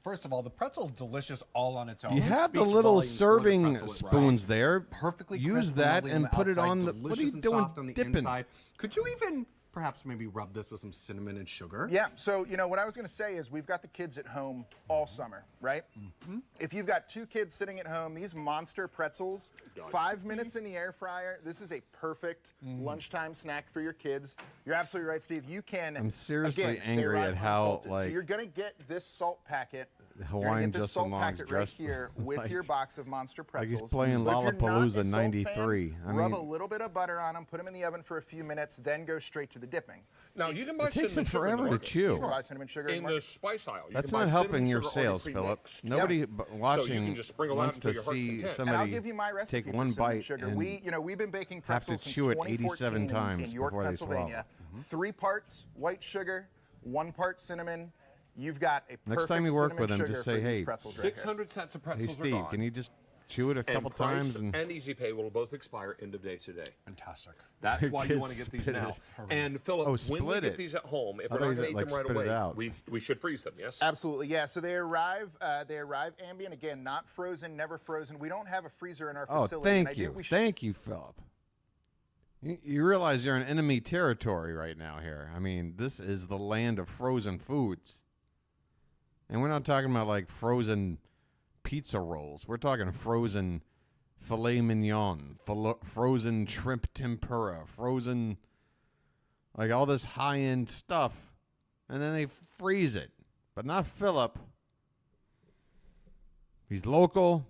First of all, the pretzel's delicious all on its own. You It have the speaks little volumes for the serving pretzel itself. spoons there. Perfectly Use crisp that lovely and the put it outside, on the. What are delicious you and doing? soft on the Dipping. inside. Could you even perhaps maybe rub this with some cinnamon and sugar? Yeah, so, you know, what I was going to say is we've got the kids at home all summer, right? If you've got 2 kids sitting at home, these monster pretzels, 5 minutes in the air fryer, this is a perfect lunchtime snack for your kids. You're absolutely right, Steve. You can. I'm seriously again, they angry arrive at how, unsalted. So like, you're going to get this salt packet. Hawaiian You're gonna get this Justin salt Long's packet right dressed here with like- your box of monster like pretzels. he's playing But if you're not a Lollapalooza salt fan, '93. I rub mean- a little bit of butter on them, put them in the oven for a few minutes, then go straight to the dipping. Now, you can buy It takes him cinnamon sugar in the forever to market. chew. You can buy cinnamon sugar In the market. spice aisle. You That's can buy not helping cinnamon your sugar already sales, Philip. pre-mixed. Nobody Yeah. So you watching can just sprinkle it on wants until to your heart's see content. somebody And I'll give you my recipe take for one cinnamon bite sugar. and We've been baking have to pretzels chew it since 87 2014 times in York, before they swallow. Pennsylvania. 3 parts white sugar, 1 part cinnamon. You've got a perfect Next time you work cinnamon with him, sugar just for say, these "Hey, pretzels right here." 600 sets of Hey, pretzels are Steve, gone. can you just chew it a couple and price times? And Easy Pay will both expire end of day today. Fantastic. That's why you Kids, want to get these spit it. now. And Philip, Oh, when we split get it. these at home, if I we're thought not you going said, to eat like, them right spit it away, out. we should freeze them, yes? Absolutely, yeah. So they arrive ambient. Again, not frozen, never frozen. We don't have a freezer in our oh, facility. and thank I do- you, we should- thank you, Philip. You realize you're in enemy territory right now here. I mean, this is the land of frozen foods. And we're not talking about like frozen pizza rolls. We're talking frozen filet mignon, frozen shrimp tempura, frozen, like all this high-end stuff. And then they freeze it. But not Philip. He's local.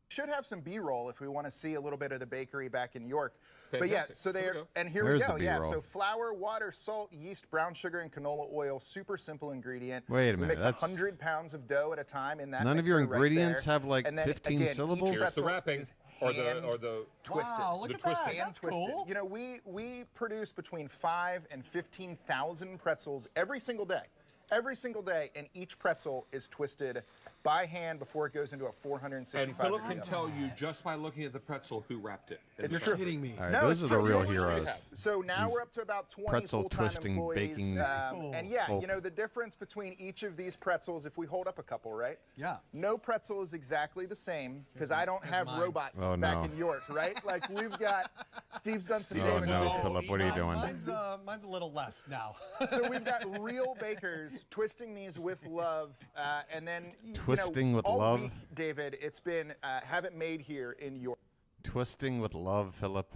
Should have some B-roll if we want to see a little bit of the bakery back in York. But yeah, Fantastic. so Here we they're, go. and here There's we the go. Yeah, B-roll. so flour, water, salt, yeast, brown sugar, and canola oil. Super simple ingredient. Wait a We minute, mix that's- 100 pounds of dough at a time in that None of your mixer right ingredients there. have, like, And then, 15 again, each syllables? Here's the pretzel wrapping, is or hand the twisted. Wow, look The at that. twisted. Hand That's twisted. cool. You know, we produce between 5 and 15,000 pretzels every single day. Every single day, and each pretzel is twisted by hand before it goes into a 465 And Philip degree can oven. tell you just by looking at the pretzel who wrapped it. It's true. Kidding me. All right, No, those are it's the true. real It's true. heroes. So now These we're up to about 20 pretzel full-time twisting, employees. baking And yeah, folk. you know, the difference between each of these pretzels, if we hold up a couple, right? Yeah. No pretzel is exactly the same because I don't have mine. robots Oh, back no. in York, right? Like we've got, Steve's done some Oh, damage. no, Philip, what are you doing? Mine's a little less now. So we've got real bakers twisting these with love, and then Twisting with all love? week, David, it's been have it made here in York. Twisting with love, Philip.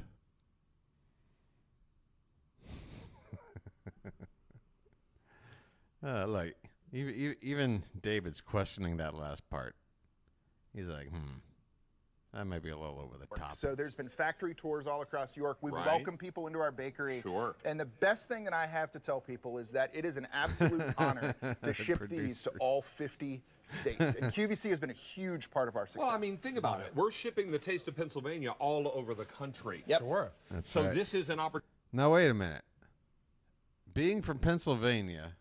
Like, even David's questioning that last part. He's like, that might be a little over the top. So there's been factory tours all across York. We've Right. welcomed people into our bakery. Sure. And the best thing that I have to tell people is that it is an absolute honor to ship these to Producers. all 50 states. And QVC has been a huge part of our success. Well, I mean, think about it. We're shipping the Taste of Pennsylvania all over the country. Yep. Sure. That's So right. this is an opportunity. Now, wait a minute. Being from Pennsylvania,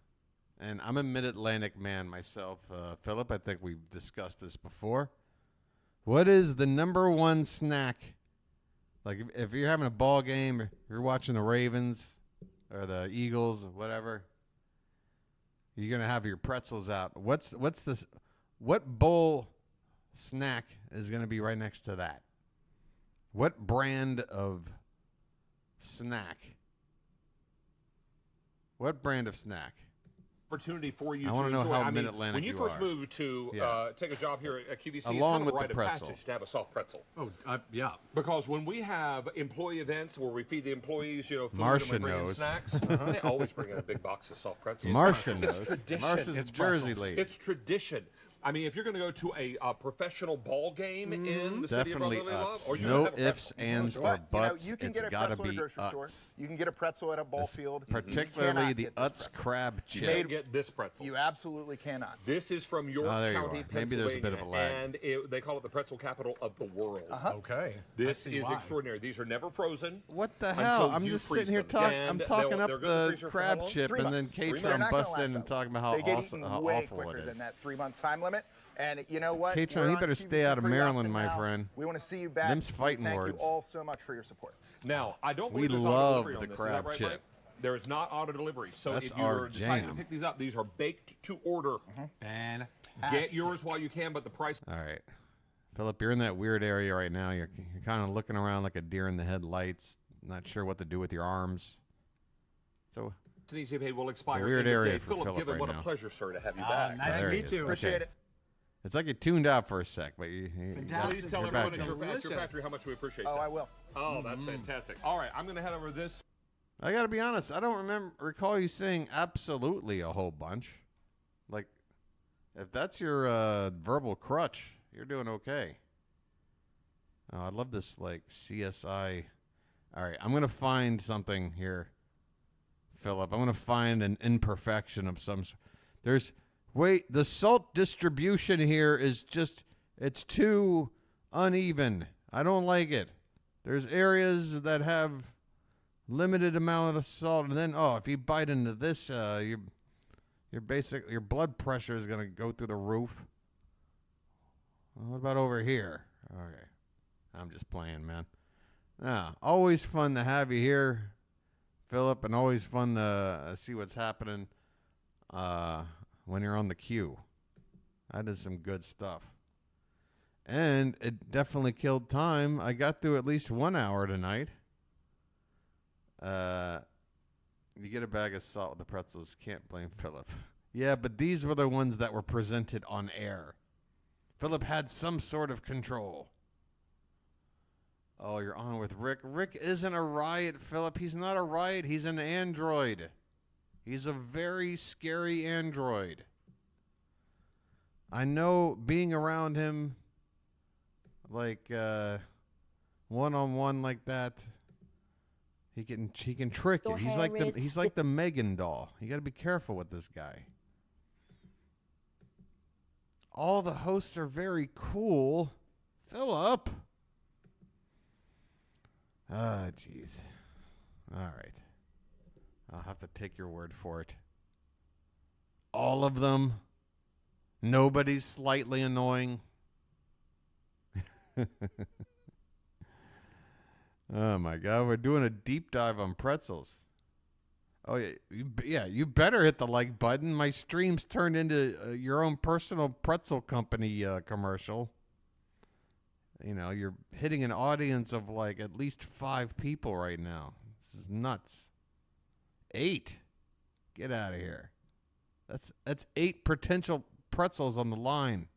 and I'm a mid-Atlantic man myself, Philip, I think we've discussed this before. What is the number one snack? Like, if you're having a ball game, or you're watching the Ravens or the Eagles or whatever, you're going to have your pretzels out. What bowl snack is going to be right next to that? What brand of snack? What brand of snack? Opportunity for you I to wanna know enjoy. how I mean, mid-Atlantic when you you first are. moved to Yeah. take a job here at QVC, Along it's kind of with a the rite of pretzel. passage to have a soft pretzel. Oh, yeah. Because when we have employee events where we feed the employees, food Marcia and we bring in knows. snacks, they always bring in a big box of soft pretzels. Marcia It's knows. tradition. Marcia's a Jersey lady. It's tradition. I mean, if you're going to go to a professional ball game in the city of Definitely brotherly love, Utz. or you No have a ifs, pretzel. ands, or But, buts. you can It's get a got to pretzel at a be grocery store. Utz. You can get a pretzel at a ball field. You Particularly cannot the get this Utz pretzel. crab You chip. can't get this pretzel. You absolutely cannot. This is from York Oh, there you County, are. Maybe there's a bit of a lag. and they call it the pretzel capital of the world. Okay. This I see is why. extraordinary. These are never frozen. What the until hell? I'm you just freeze sitting here them. talking. And I'm they'll- talking they're up good in the freezer for how crab long? chip, 3 and then months. Katron They're not gonna busted last in that and talking about They how get awesome, eaten how way awful quicker it than is. that 3-month time limit. And you know what? Katron, We're you on better QVC stay out of pretty Maryland, often my now. friend. We want to see you back. Them's fighting Thank words. you all so much for your support. Now, I don't We believe there's love auto delivery on the this. crab Is that right, chip. Mike? There is not auto delivery. So That's if you're our deciding to jam. pick these up, these are baked to order. Fantastic. Get yours while you can, but the price. All right. Philip, you're in that weird area right now. You're kind of looking around like a deer in the headlights, not sure what to do with your arms. So, An easy pay will expire. weird end of area day. for Philip, Philip given right what now. a pleasure, sir, to have you back. Nice there to he meet is. you. Appreciate it. It's like you tuned out for a sec, but you Fantastic. Please tell you're everyone back at your, now. at your Delicious. factory how much we appreciate Oh, that. I will. Oh, that's fantastic. All right, I'm going to head over to this. I got to be honest. I don't recall you saying absolutely a whole bunch. Like, if that's your verbal crutch, you're doing okay. Oh, I love this, like, CSI. All right, I'm going to find something here, Philip. I'm going to find an imperfection of some sort. The salt distribution here is just, it's too uneven. I don't like it. There's areas that have limited amount of salt, and then if you bite into this, your blood pressure is gonna go through the roof. Well, what about over here? Okay, I'm just playing, man. Always fun to have you here, Philip, and always fun to see what's happening when you're on the queue. I did some good stuff. And it definitely killed time. I got through at least 1 hour tonight. You get a bag of salt with the pretzels. Can't blame Philip. Yeah, but these were the ones that were presented on air. Philip had some sort of control. Oh, you're on with Rick. Rick isn't a riot, Philip. He's not a riot. He's an android. He's a very scary android. I know being around him, like one-on-one like that, he can trick you. Your He's hair like the Megan doll. You got to be careful with this guy. All the hosts are very cool. Philip. Ah, jeez. All right. I'll have to take your word for it. All of them. Nobody's slightly annoying. Oh my God, we're doing a deep dive on pretzels. Oh yeah, you better hit the like button. My stream's turned into your own personal pretzel company commercial. You know, you're hitting an audience of like at least 5 people right now. This is nuts. 8. Get out of here. That's 8 potential pretzels on the line.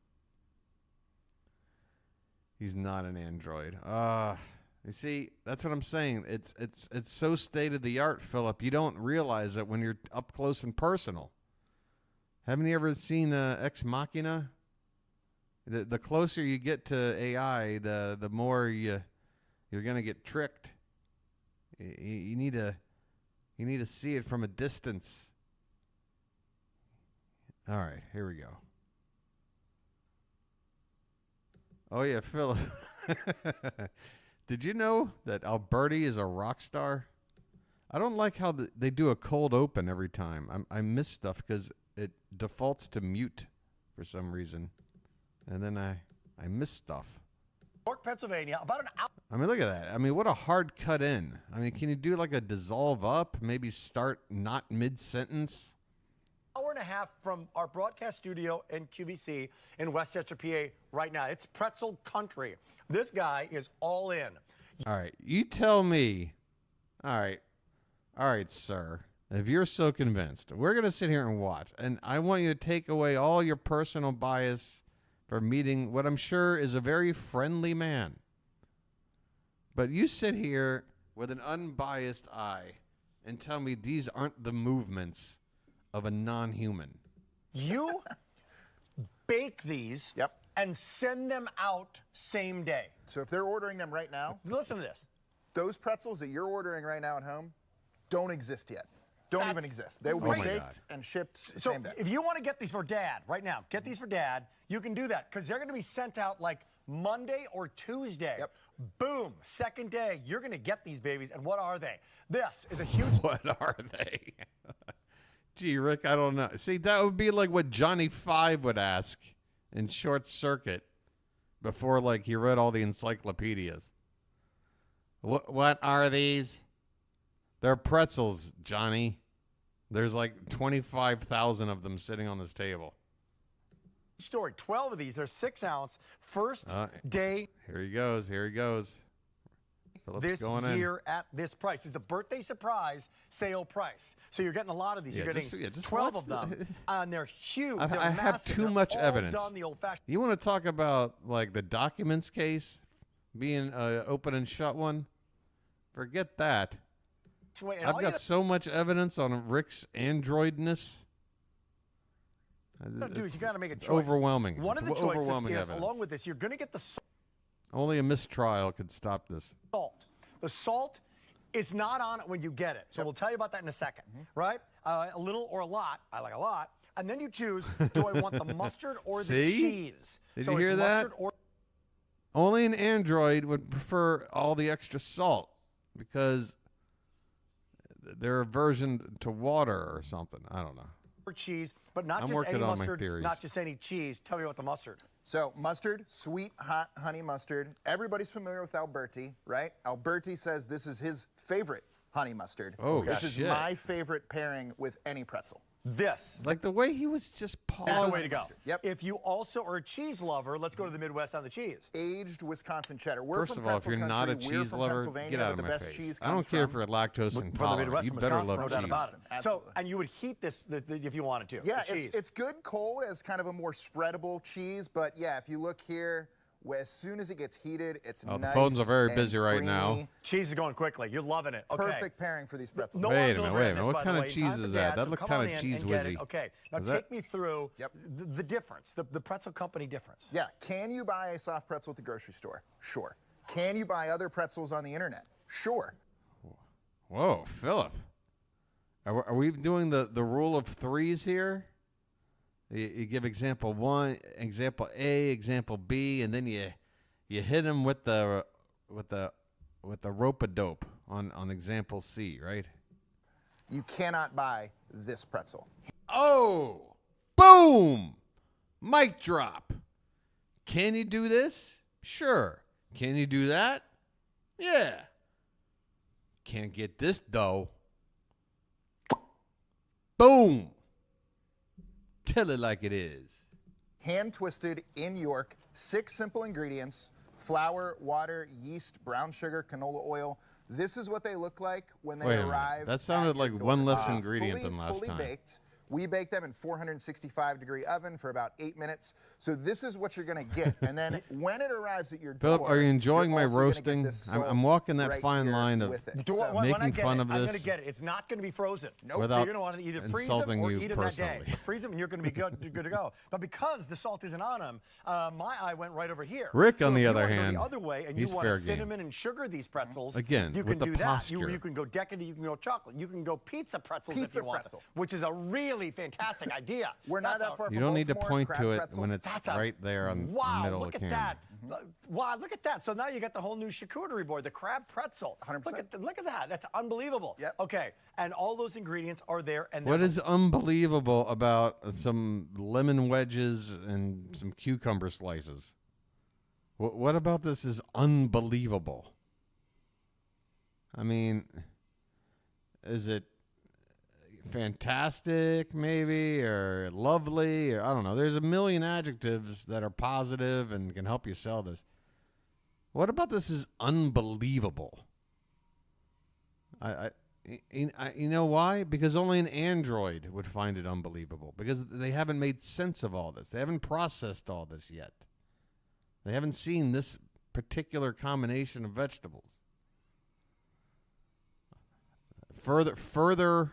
He's not an android. You see, that's what I'm saying. It's so state of the art, Philip. You don't realize it when you're up close and personal. Haven't you ever seen Ex Machina? The closer you get to AI, the more you're gonna get tricked. You need to see it from a distance. All right, here we go. Oh yeah, Philip. Did you know that Alberti is a rock star? I don't like how they do a cold open every time. I miss stuff because it defaults to mute for some reason. And then I miss stuff. York, Pennsylvania, about an hour. I mean, look at that. I mean, what a hard cut in. I mean, can you do like a dissolve up? Maybe start not mid-sentence? Hour and a half from our broadcast studio in QVC in Westchester, PA right now. It's pretzel country. This guy is all in. All right, you tell me. All right, sir. If you're so convinced, we're going to sit here and watch. And I want you to take away all your personal bias for meeting what I'm sure is a very friendly man. But you sit here with an unbiased eye and tell me these aren't the movements of a non-human. You bake these and send them out same day. So if they're ordering them right now, listen to this. Those pretzels that you're ordering right now at home don't exist yet. Don't even exist. They will be baked and shipped the same day. If you want to get these for Dad right now, get these for Dad, you can do that because they're going to be sent out like Monday or Tuesday. Boom, second day, you're going to get these babies. And what are they? This is a huge... What are they? Gee, Rick, I don't know. See, that would be like what Johnny Five would ask in Short Circuit before, like, he read all the encyclopedias. What are these? They're pretzels, Johnny. There's like 25,000 of them sitting on this table. Story, 12 of these. They're 6-ounce. First day. Here he goes. Here he goes. Philip's this going year at this price. It's a birthday surprise sale price. So you're getting a lot of these. Yeah, you're getting just 12 watch of them. And they're huge. I They're have massive. too They're much all evidence. done the old-fashioned. You want to talk about like the documents case being open and shut one? Forget that. And I've got so much evidence on Rick's androidness. What you do is you got to make a choice. Overwhelming. One of the It's choices overwhelming is, evidence. along with this, you're going to get the Only a mistrial could stop this. salt. The salt is not on it when you get it. So we'll tell you about that in a second, right? A little or a lot. I like a lot. And then you choose, do I want the mustard or the See? cheese? Did so you hear it's that? mustard or Only an android would prefer all the extra salt because they're aversion to water or something. I don't know. cheese, but not I'm just working any on my mustard, theories. not just any cheese. Tell me about the mustard. So mustard, sweet, hot honey mustard. Everybody's familiar with Alberti, right? Alberti says this is his favorite honey mustard. Oh, this is shit. my favorite pairing with any pretzel. This. Like the way he was just paused. That's the way to go. Yep. If you also are a cheese lover, let's go to the Midwest on the cheese. Aged Wisconsin cheddar. We're First from of all, if pretzel you're not a country. We're cheese from lover, Pennsylvania, get out but of the my best face. cheese I don't comes care if from- you're lactose From the intolerant. Midwest, You from better Wisconsin, love no doubt cheese. about it. So, Absolutely. and you would heat this if you wanted to. Yeah, the cheese. it's good cold as kind of a more spreadable cheese, but yeah, if you look here, as soon as it gets heated, it's Oh, the nice phones are very and busy right creamy. now. Cheese is going quickly. You're loving it. Okay. Perfect pairing for these pretzels. No Wait a one minute, built wait a around minute. this, What by the kind of way. cheese Time for is Dad, that? That so looked come kind on of in cheese and get it. whizzy. Okay, now Is take that- me through Yep. the difference, the pretzel company difference. Yeah, can you buy a soft pretzel at the grocery store? Sure. Can you buy other pretzels on the internet? Sure. Whoa, Philip. Are we doing the rule of threes here? You give example one, example A, example B, and then you hit them with the rope-a-dope on example C, right? You cannot buy this pretzel. Oh, boom! Mic drop. Can you do this? Sure. Can you do that? Yeah. Can't get this dough. Boom. Tell it like it is. Hand twisted in York, 6 simple ingredients: flour, water, yeast, brown sugar, canola oil. This is what they look like when they Wait a minute. arrive. That sounded like one less ingredient fully, than last fully time. baked. We bake them in 465-degree oven for about 8 minutes. So this is what you're going to get. And then when it arrives at your door, Philip, are you enjoying you're my also gonna get roasting? this I'm salt walking that right fine here line of with it. When I making get fun it, of I'm this. going to get it. It's not going to be frozen. Nope. So Without you're going to want to either freeze them insulting or you eat them that day. personally. Freeze them and you're going to be good to go. But because the salt isn't on them, my eye went right over here. Rick, so on the if other you wanna hand, go the other way and he's you want fair to game. cinnamon and sugar these pretzels, Again, you with can the do that. posture. You can go decadent, you can go chocolate, you can go pizza pretzels if Pizza you want, pretzel. which is a really fantastic idea. We're not that far from You don't need to Baltimore. point Crab to it pretzel. when it's That's a- right there on the Wow, middle look of the at camera. that. Wow, look at that. So now you got the whole new charcuterie board, the crab pretzel. 100%. Look at that. That's unbelievable. Yep. Okay, and all those ingredients are there. And What there's is unbelievable about some lemon wedges and some cucumber slices? What about this is unbelievable? I mean, is it fantastic maybe, or lovely, or I don't know. There's a million adjectives that are positive and can help you sell this. What about this is unbelievable? You know why? Because only an android would find it unbelievable, because they haven't made sense of all this. They haven't processed all this yet. They haven't seen this particular combination of vegetables. Further,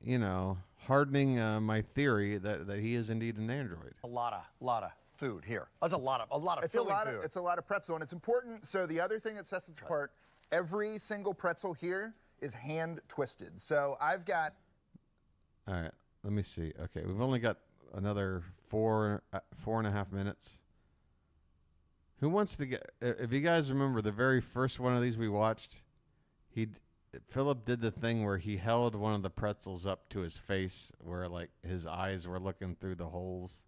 you know, hardening my theory that he is indeed an android. a lot of food here. That's a lot of filling food. It's a lot of pretzel, and it's important. So the other thing that sets us apart, every single pretzel here is hand twisted. So I've got. All right, let me see. Okay, we've only got another 4.5 minutes. Who wants to get? If you guys remember the very first one of these we watched, Philip did the thing where he held one of the pretzels up to his face, where like his eyes were looking through the holes.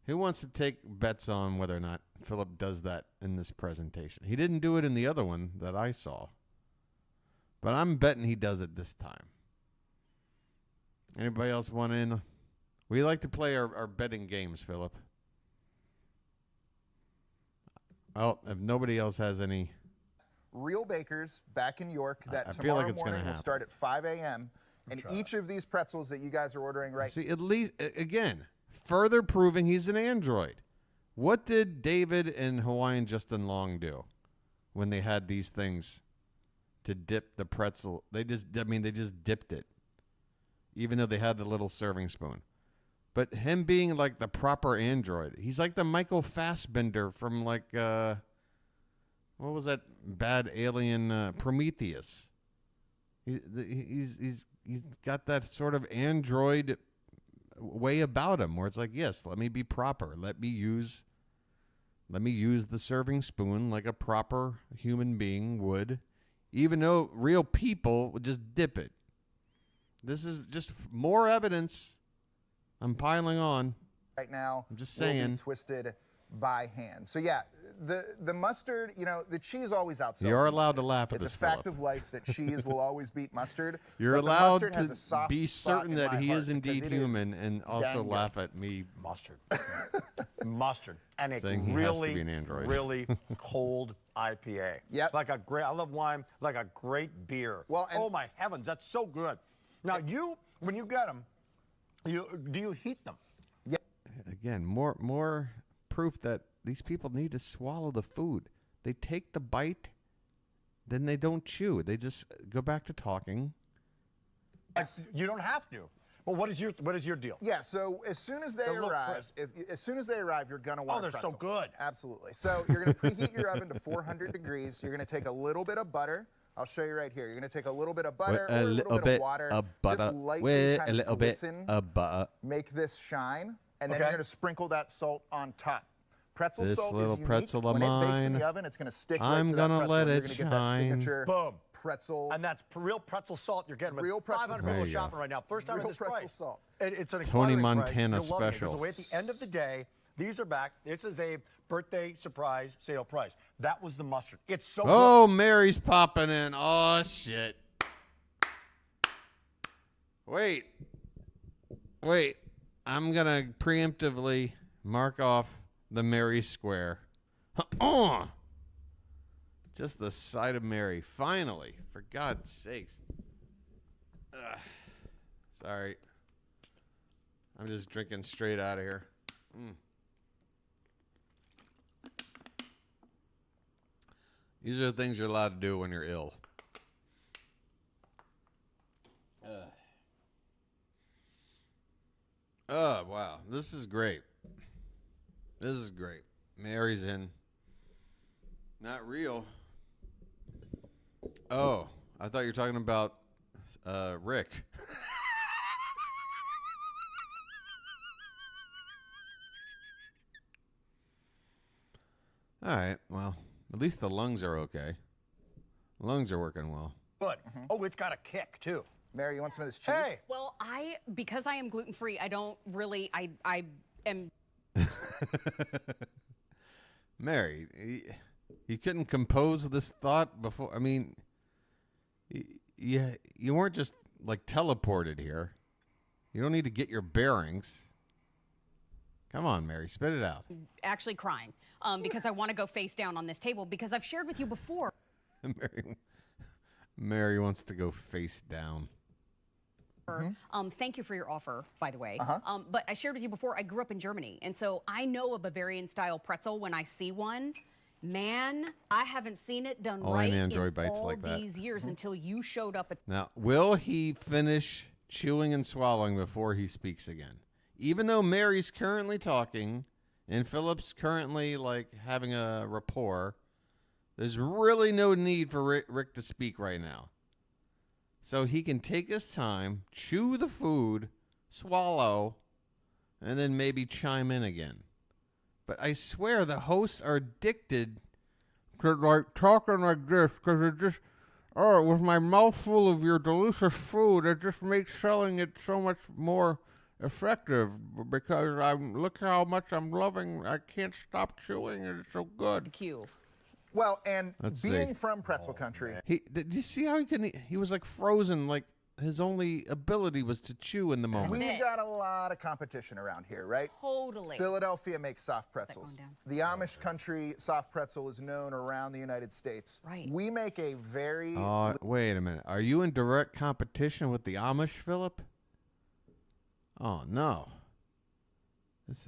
Who wants to take bets on whether or not Philip does that in this presentation? He didn't do it in the other one that I saw, but I'm betting he does it this time. Anybody else want in? We like to play our betting games, Philip. Well, if nobody else has any. Real bakers back in York that I feel tomorrow like it's gonna morning will happen. start at 5 a.m. And each of these pretzels that you guys are ordering right See, at least, again, further proving he's an android. What did David and Hawaiian Justin Long do when they had these things to dip the pretzel? They just dipped it, even though they had the little serving spoon. But him being like the proper android, he's like the Michael Fassbender from like, what was that bad alien, Prometheus? He's got that sort of android way about him where it's like, yes, let me be proper. Let me use the serving spoon like a proper human being would, even though real people would just dip it. This is just more evidence. I'm piling on. right now. I'm just will be saying. twisted by hand. So yeah, the mustard, you know, the cheese always outsells. You're the allowed to mustard. laugh at it's this, a fact Philip. of life that cheese will always beat mustard. You're but the allowed mustard has a to soft be spot certain in that my he heart is because indeed it human and also dang good. laugh at me. Mustard. Mustard. And a Saying he has to really, be an android. really cold IPA. Yep. Like a great, I love wine, like a great beer. Well, and- oh my heavens, that's so good. Now when you get them, do you heat them? Yeah. Again, more proof that these people need to swallow the food. They take the bite, then they don't chew. They just go back to talking. You don't have to. But what is your deal? Yeah, so as soon as they They're a little arrive, as soon as they arrive, you're gonna want. Oh, they're so good. Absolutely. So you're gonna preheat your oven to 400 degrees. You're gonna take a little bit of butter. I'll show you right here. You're gonna take a little bit of butter or a little bit of water, just lightly kind of glisten, butter. make this shine, and then Okay. you're gonna sprinkle that salt on top. Pretzel This salt little is unique. pretzel of when it bakes in mine, the oven, it's gonna stick I'm right to gonna that pretzel. let You're it gonna get that shine. signature Boom. pretzel. And that's real pretzel salt you're getting with Real pretzel 500 salt. people There you shopping go. right now. First time Real at this pretzel price. salt. It's an Tony expiring Montana price. You'll love it special. because the way at the end of the day, these are back. This is a birthday surprise sale price. That was the mustard. It's so Oh, Mary's popping in. Oh, shit. Wait. I'm going to preemptively mark off the Mary Square. Just the sight of Mary. Finally. For God's sakes. Sorry. I'm just drinking straight out of here. These are the things you're allowed to do when you're ill. Oh, wow. This is great. This is great. Mary's in. Not real. Oh, I thought you were talking about Rick. All right. Well, at least the lungs are okay. Lungs are working well. good. Oh, it's got a kick, too. Mary, you want some of this cheese? Hey. Well, because I am gluten-free, I don't really, I am. Mary, you couldn't compose this thought before? I mean, you weren't just, like, teleported here. You don't need to get your bearings. Come on, Mary, spit it out. Actually crying because I want to go face down on this table because I've shared with you before. Mary wants to go face down. Thank you for your offer, by the way. But I shared with you before, I grew up in Germany, and so I know a Bavarian-style pretzel when I see one. Man, I haven't seen it done Only right an Android in bites all like that. these years until you showed up at. Now, will he finish chewing and swallowing before he speaks again? Even though Mary's currently talking and Philip's currently, like, having a rapport, there's really no need for Rick to speak right now. So he can take his time, chew the food, swallow, and then maybe chime in again. But I swear the hosts are addicted to, like, talking like this because it just, with my mouth full of your delicious food, it just makes selling it so much more effective because look how much I'm loving. I can't stop chewing and it's so good. Cue. Well, and Let's being see. from pretzel country. Did you see how he was like frozen, like his only ability was to chew in the moment. We've got a lot of competition around here, right? Totally. Philadelphia makes soft pretzels. The Amish country soft pretzel is known around the United States. Right. We make a very... Wait a minute. Are you in direct competition with the Amish, Philip? Oh, no.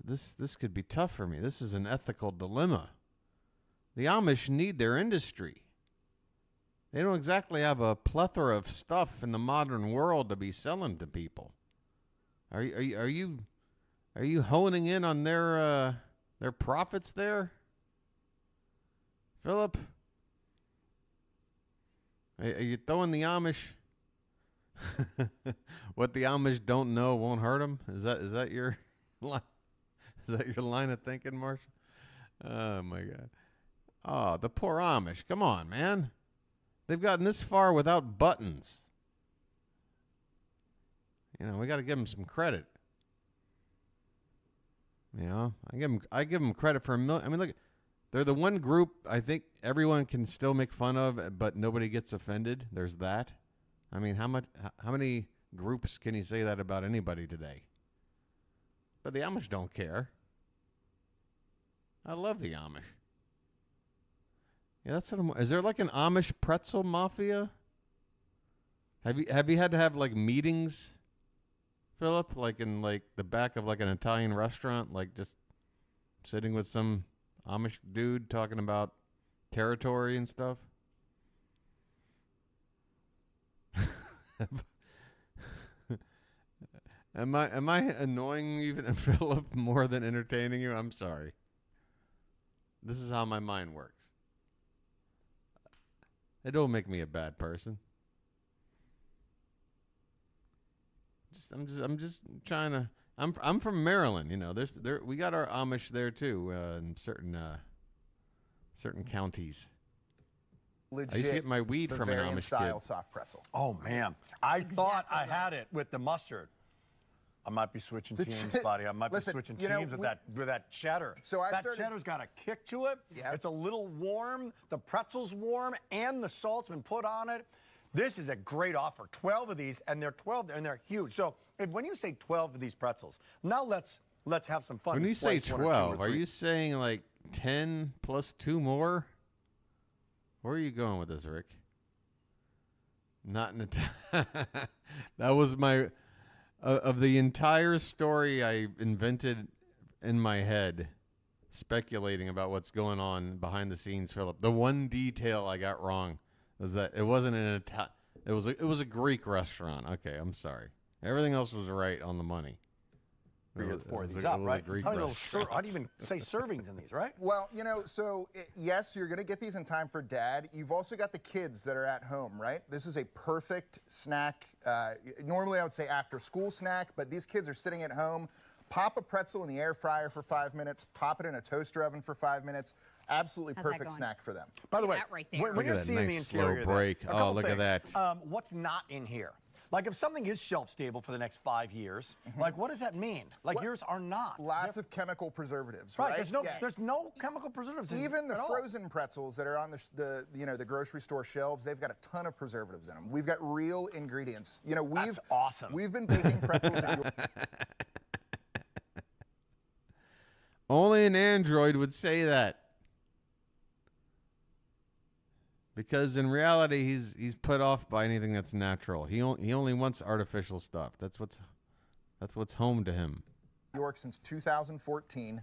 This could be tough for me. This is an ethical dilemma. The Amish need their industry. They don't exactly have a plethora of stuff in the modern world to be selling to people. Are you honing in on their profits there, Philip? Are you throwing the Amish? What the Amish don't know won't hurt them? Is that your line? Is that your line of thinking, Marsha? Oh my God. Oh, the poor Amish. Come on, man. They've gotten this far without buttons. You know, we got to give them some credit. You know, I give them credit for a million. I mean, look, they're the one group I think everyone can still make fun of, but nobody gets offended. There's that. I mean, how many groups can you say that about anybody today? But the Amish don't care. I love the Amish. Yeah, that's what is there like an Amish pretzel mafia? Have you had to have like meetings, Philip, like in like the back of like an Italian restaurant, like just sitting with some Amish dude talking about territory and stuff? Am I annoying even Philip more than entertaining you? I'm sorry. This is how my mind works. It don't make me a bad person. I'm just trying to. I'm from Maryland, you know. We got our Amish there too in certain counties. legit I used to get my weed from an Bavarian Amish style kid. soft pretzel. Oh man, I thought I had it with the mustard. I might be switching teams, buddy. I might be switching teams with that cheddar. So that cheddar's got a kick to it. Yep. It's a little warm. The pretzel's warm, and the salt's been put on it. This is a great offer. 12 of these, and they're 12, and they're huge. So when you say 12 of these pretzels, now let's have some fun. When you say Slice one or two 12, or are three. you saying like 10 plus 2 more? Where are you going with this, Rick? Not in a that was my of the entire story I invented in my head, speculating about what's going on behind the scenes, Philip. The one detail I got wrong was that it wasn't an it was a Greek restaurant. Okay, I'm sorry. Everything else was right on the money. Pour these up, right? How do you even say servings in these, right? Well, yes, you're going to get these in time for dad. You've also got the kids that are at home, right? This is a perfect snack. Normally, I would say after school snack, but these kids are sitting at home. Pop a pretzel in the air fryer for 5 minutes. Pop it in a toaster oven for 5 minutes. Absolutely perfect snack for them. By the way, right there. when you're seeing the interior of break. this, a couple look things. at that. What's not in here? Like if something is shelf stable for the next 5 years, like what does that mean? Like yours are not. Lots of chemical preservatives, right? There's no chemical preservatives. Even the frozen pretzels that are on the grocery store shelves, they've got a ton of preservatives in them. We've got real ingredients. That's awesome. We've been baking pretzels. Only an android would say that. Because in reality, he's put off by anything that's natural. He only wants artificial stuff. That's what's home to him. York since 2014.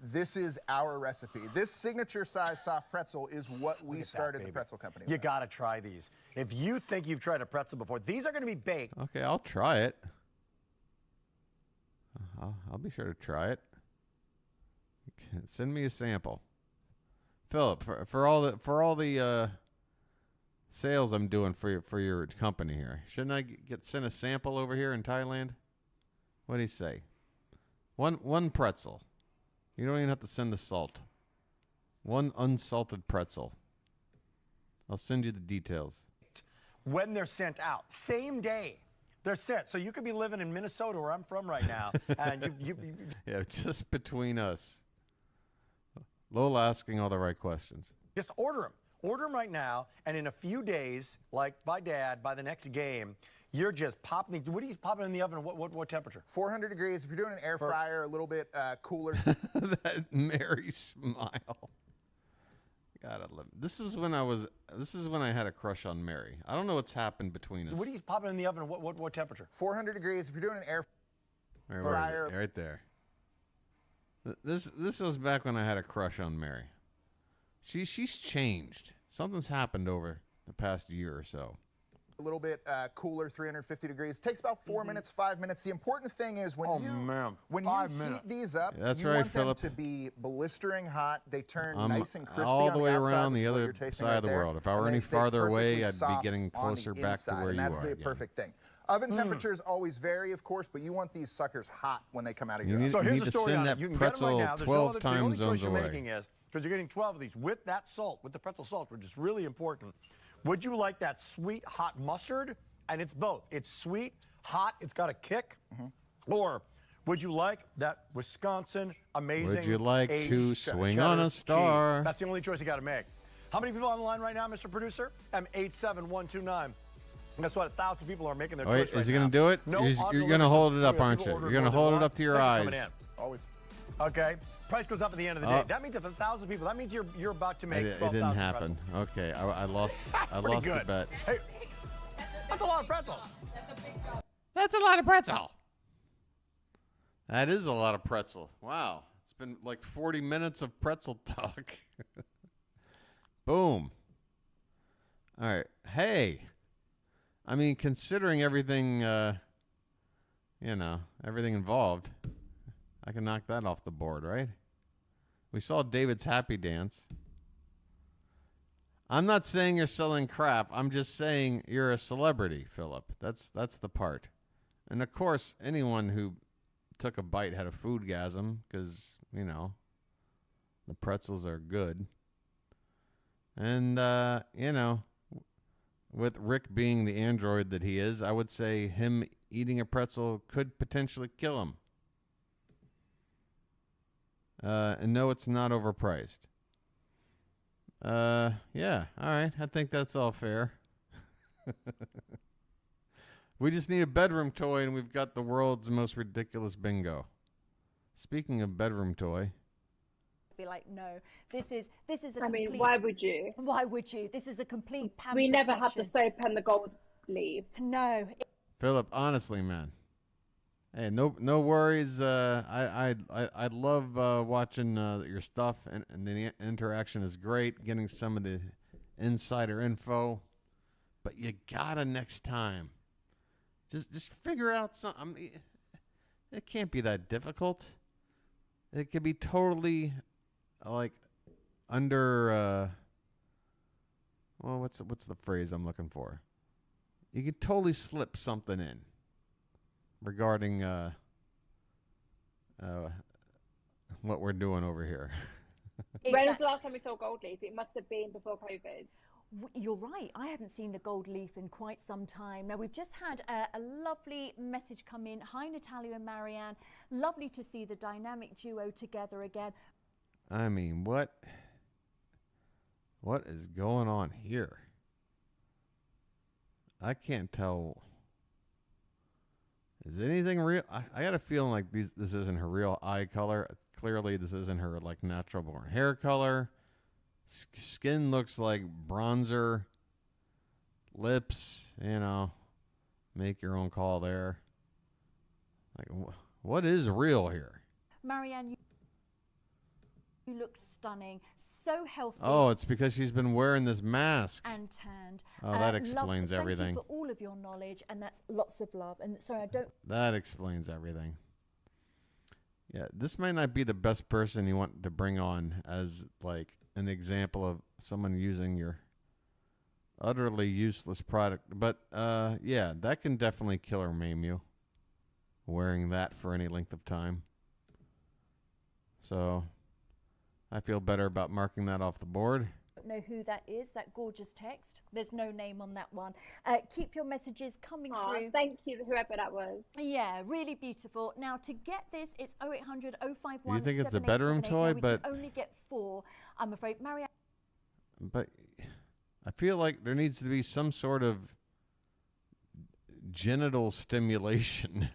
This is our recipe. This signature size soft pretzel is what we started the pretzel company with. You got to try these. If you think you've tried a pretzel before, these are going to be baked. Okay, I'll try it. I'll be sure to try it. Send me a sample. Philip, for all the sales I'm doing for your company here, shouldn't I send a sample over here in Thailand? What do you say? One pretzel. You don't even have to send the salt. One unsalted pretzel. I'll send you the details. When they're sent out, same day. They're sent. So you could be living in Minnesota, where I'm from right now, and you yeah, just between us. Lola asking all the right questions. just order them. Order them right now, and in a few days, like by Dad, by the next game, you're just popping. What are you popping in the oven? What temperature? 400 degrees. If you're doing an air fryer, a little bit cooler. That Mary smile. God, I love it. This is when I had a crush on Mary. I don't know what's happened between us. What are you popping in the oven? What temperature? 400 degrees. If you're doing an air fryer, right there. This was back when I had a crush on Mary. She's changed. Something's happened over the past year or so. A little bit cooler, 350 degrees. Takes about 4 minutes, 5 minutes. The important thing is when you heat these up, you want them to be blistering hot. They turn nice and crispy all on the way outside, around the which is what other you're tasting side right of the there, world. If I were and any they stay farther away, perfectly I'd be soft getting on closer the back to inside, where and you that's are the again. perfect thing. Oven temperatures always vary, of course, but you want these suckers hot when they come out of your oven. So here's the to story send on that it. You can get them right pretzel now. There's 12 the time only zones choice you're away. making is, because you're getting 12 of these with that salt, with the pretzel salt, which is really important. Would you like that sweet, hot mustard? And it's both. It's sweet, hot, it's got a kick. Or would you like that Wisconsin amazing Would you like aged to swing cheddar on a cheese? star? That's the only choice you got to make. How many people on the line right now, Mr. Producer? M87129. And guess what? 1,000 people are making their choice right Is he now. going to do it? No You're auto going to hold it up, people aren't you? order You're going to more than hold it one. up to your Thanks for eyes. coming in. Always. Okay. Price goes up at the end of the day. That means if 1,000 people, that means you're about to make It 12,000 didn't happen. pretzels. Okay, I lost. I Pretty lost the good. bet. Hey, that's a lot of pretzels. That's a lot of pretzel. That is a lot of pretzel. Wow. It's been like 40 minutes of pretzel talk. Boom. All right. Hey. I mean, considering everything, everything involved, I can knock that off the board, right? We saw David's happy dance. I'm not saying you're selling crap. I'm just saying you're a celebrity, Philip. That's the part. And of course, anyone who took a bite had a foodgasm because, the pretzels are good. And, you know, with Rick being the android that he is, I would say him eating a pretzel could potentially kill him. And no, it's not overpriced. Yeah, all right. I think that's all fair. We just need a bedroom toy, and we've got the world's most ridiculous bingo. Speaking of bedroom toy, Be like, no, this is a I mean, complete, why would you? Why would you? This is a complete pamper We never had the session. soap and the gold leaf. No. Philip, honestly, man. Hey, no worries. I love watching your stuff, and the interaction is great. Getting some of the insider info, but you gotta next time. Just figure out something. I mean, it can't be that difficult. It could be totally like under. Well, what's the phrase I'm looking for? You could totally slip something in regarding what we're doing over here. When was the last time we saw gold leaf? It must have been before COVID. You're right. I haven't seen the gold leaf in quite some time. Now, we've just had a lovely message come in. Hi, Natalia and Marianne. Lovely to see the dynamic duo together again. I mean, what is going on here? I can't tell. Is anything real? I got a feeling like this isn't her real eye color. Clearly, this isn't her like natural born hair color. Skin looks like bronzer. Lips, you know, make your own call there. Like, what is real here? Marianne, you look stunning. So healthy. Oh, it's because she's been wearing this mask. And tanned. Oh, that explains Thank everything. you for all of your knowledge, and that's lots of love. And sorry, I don't. That explains everything. Yeah, this might not be the best person you want to bring on as like an example of someone using your utterly useless product. But yeah, that can definitely kill or maim you. Wearing that for any length of time. So I feel better about marking that off the board. Don't know who that is, that gorgeous text. There's no name on that one. Keep your messages coming through. Thank you, whoever that was. Yeah, really beautiful. Now, to get this, it's 0800 051 You think it's a bedroom toy, we but can only get 4. I'm afraid, Marianne. But I feel like there needs to be some sort of genital stimulation.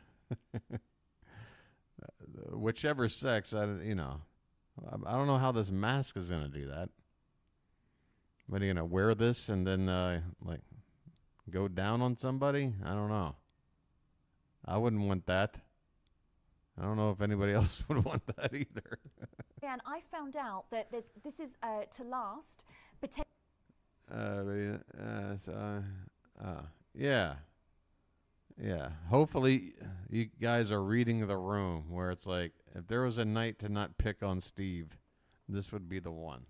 Whichever sex, I don't know how this mask is going to do that. What, are you going to wear this and then like go down on somebody? I don't know. I wouldn't want that. I don't know if anybody else would want that either. And I found out that this is to last. Yeah. Yeah. Hopefully you guys are reading the room where it's like, if there was a night to not pick on Steve, this would be the one.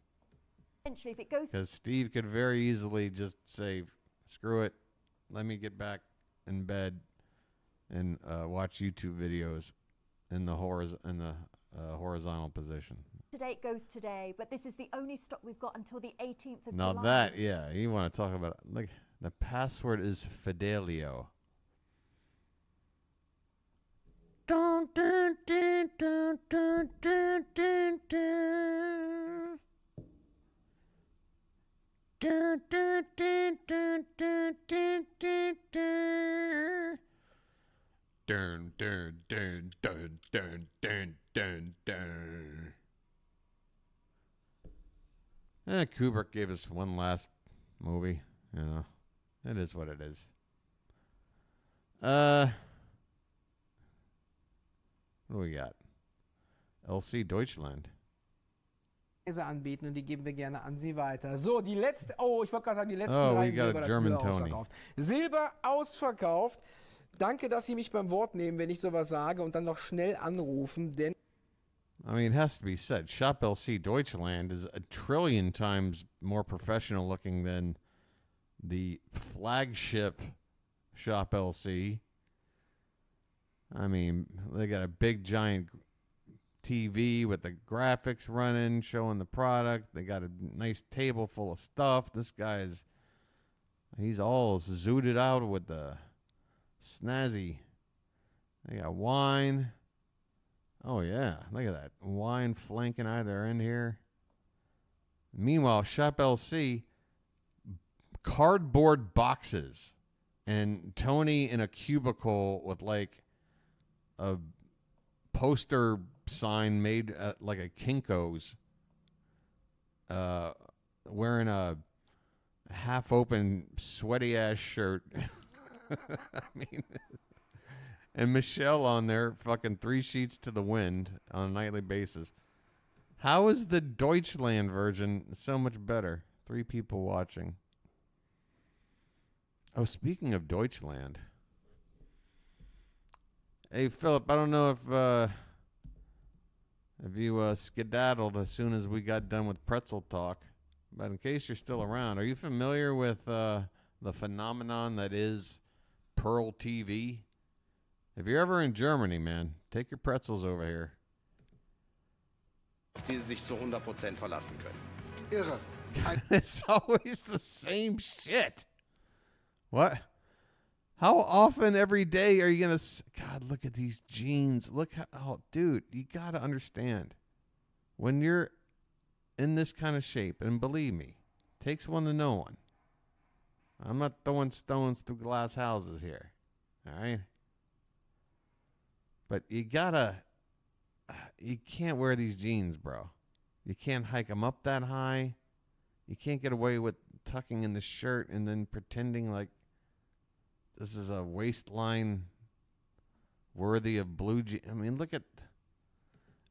Potentially, if it goes. Because Steve could very easily just say, screw it, let me get back in bed and watch YouTube videos in the horizontal position. Today it goes today, but this is the only stock we've got until the 18th of Now July. that, yeah, you want to talk about it. Like, the password is Fidelio. Dun, dun, dun, dun, dun, dun, dun, dun. Dun, dun, dun, dun, dun, dun, dun, dun. Dun, dun, dun, dun, dun, dun, dun, dun. Kubrick gave us one last movie, you know. It is what it is. What do we got? LC Deutschland. Anbieten und die geben wir gerne an Sie weiter. So, die letzte, ich wollte gerade sagen, die letzten Oh, drei we got Silber, a German das Silber Tony. ausverkauft. Silber ausverkauft. Danke, dass Sie mich beim Wort nehmen, wenn ich sowas sage und dann noch schnell anrufen, denn I mean, it has to be said. Shop LC Deutschland is a trillion times more professional looking than the flagship Shop LC. I mean, they got a big, giant TV with the graphics running, showing the product. They got a nice table full of stuff. This guy's, he's all zooted out with the snazzy. They got wine. Oh, yeah. Look at that. Wine flanking either end here. Meanwhile, Shop LC, cardboard boxes. And Tony in a cubicle with like a poster sign made like a Kinko's, wearing a half-open sweaty-ass shirt. I mean, and Michelle on there, fucking 3 sheets to the wind on a nightly basis. How is the Deutschland version so much better? 3 people watching. Oh, speaking of Deutschland. Hey, Philip, I don't know if you skedaddled as soon as we got done with pretzel talk, but in case you're still around, are you familiar with the phenomenon that is Pearl TV? If you're ever in Germany, man, take your pretzels over here. Auf die sie sich zu 100% verlassen können. Irre. It's always the same shit. What? How often every day are you going to... God, look at these jeans. Look how... Oh, dude, you got to understand. When you're in this kind of shape, and believe me, takes one to know one. I'm not throwing stones through glass houses here. All right? But you got to... You can't wear these jeans, bro. You can't hike them up that high. You can't get away with tucking in the shirt and then pretending like this is a waistline worthy of blue jeans. I mean, look at...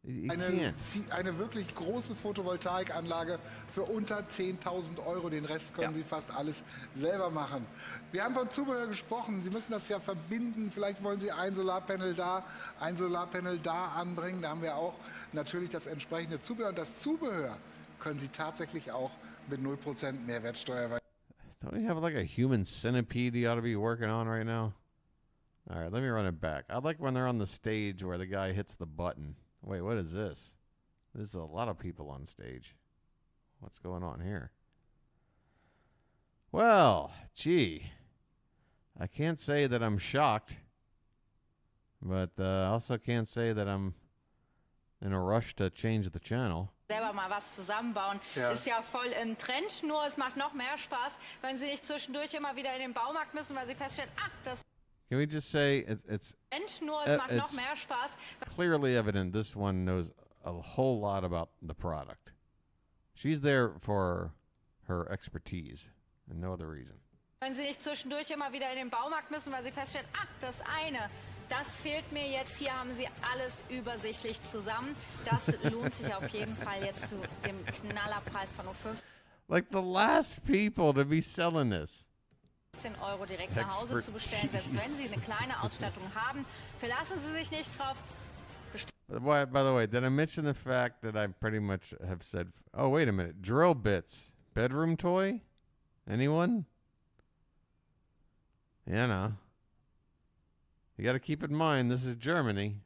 You can't. Eine wirklich große Photovoltaikanlage für unter 10.000 €. Den Rest können Sie fast alles selber machen. Wir haben von Zubehör gesprochen. Sie müssen das ja verbinden. Vielleicht wollen Sie ein Solarpanel da anbringen. Da haben wir auch natürlich das entsprechende Zubehör. Und das Zubehör können Sie tatsächlich auch mit 0% Mehrwertsteuer. Don't we have like a human centipede you ought to be working on right now? All right, let me run it back. I like when they're on the stage where the guy hits the button. Wait, what is this? There's a lot of people on stage. What's going on here? Well, gee, I can't say that I'm shocked, but I also can't say that I'm in a rush to change the channel. Selber mal was zusammenbauen. Ist ja voll im Trend, nur es macht noch mehr Spaß, wenn Sie nicht zwischendurch immer wieder in den Baumarkt müssen, weil Sie feststellen, das Can we just say it's nur es macht noch mehr Spaß. Clearly evident this one knows a whole lot about the product. She's there for her expertise and no other reason. Wenn Sie nicht zwischendurch immer wieder in den Baumarkt müssen, weil Sie feststellen, das fehlt mir jetzt. Hier haben Sie alles übersichtlich zusammen. Das lohnt sich auf jeden Fall jetzt zu dem Knallerpreis von nur 5. Like the last people to be selling this. 15 € direkt nach Hause zu bestellen, selbst wenn Sie eine kleine Ausstattung haben. Verlassen Sie sich nicht drauf. By the way, did I mention the fact that I pretty much have said, oh, wait a minute, drill bits, bedroom toy? Anyone? Yeah, no. You got to keep in mind, this is Germany.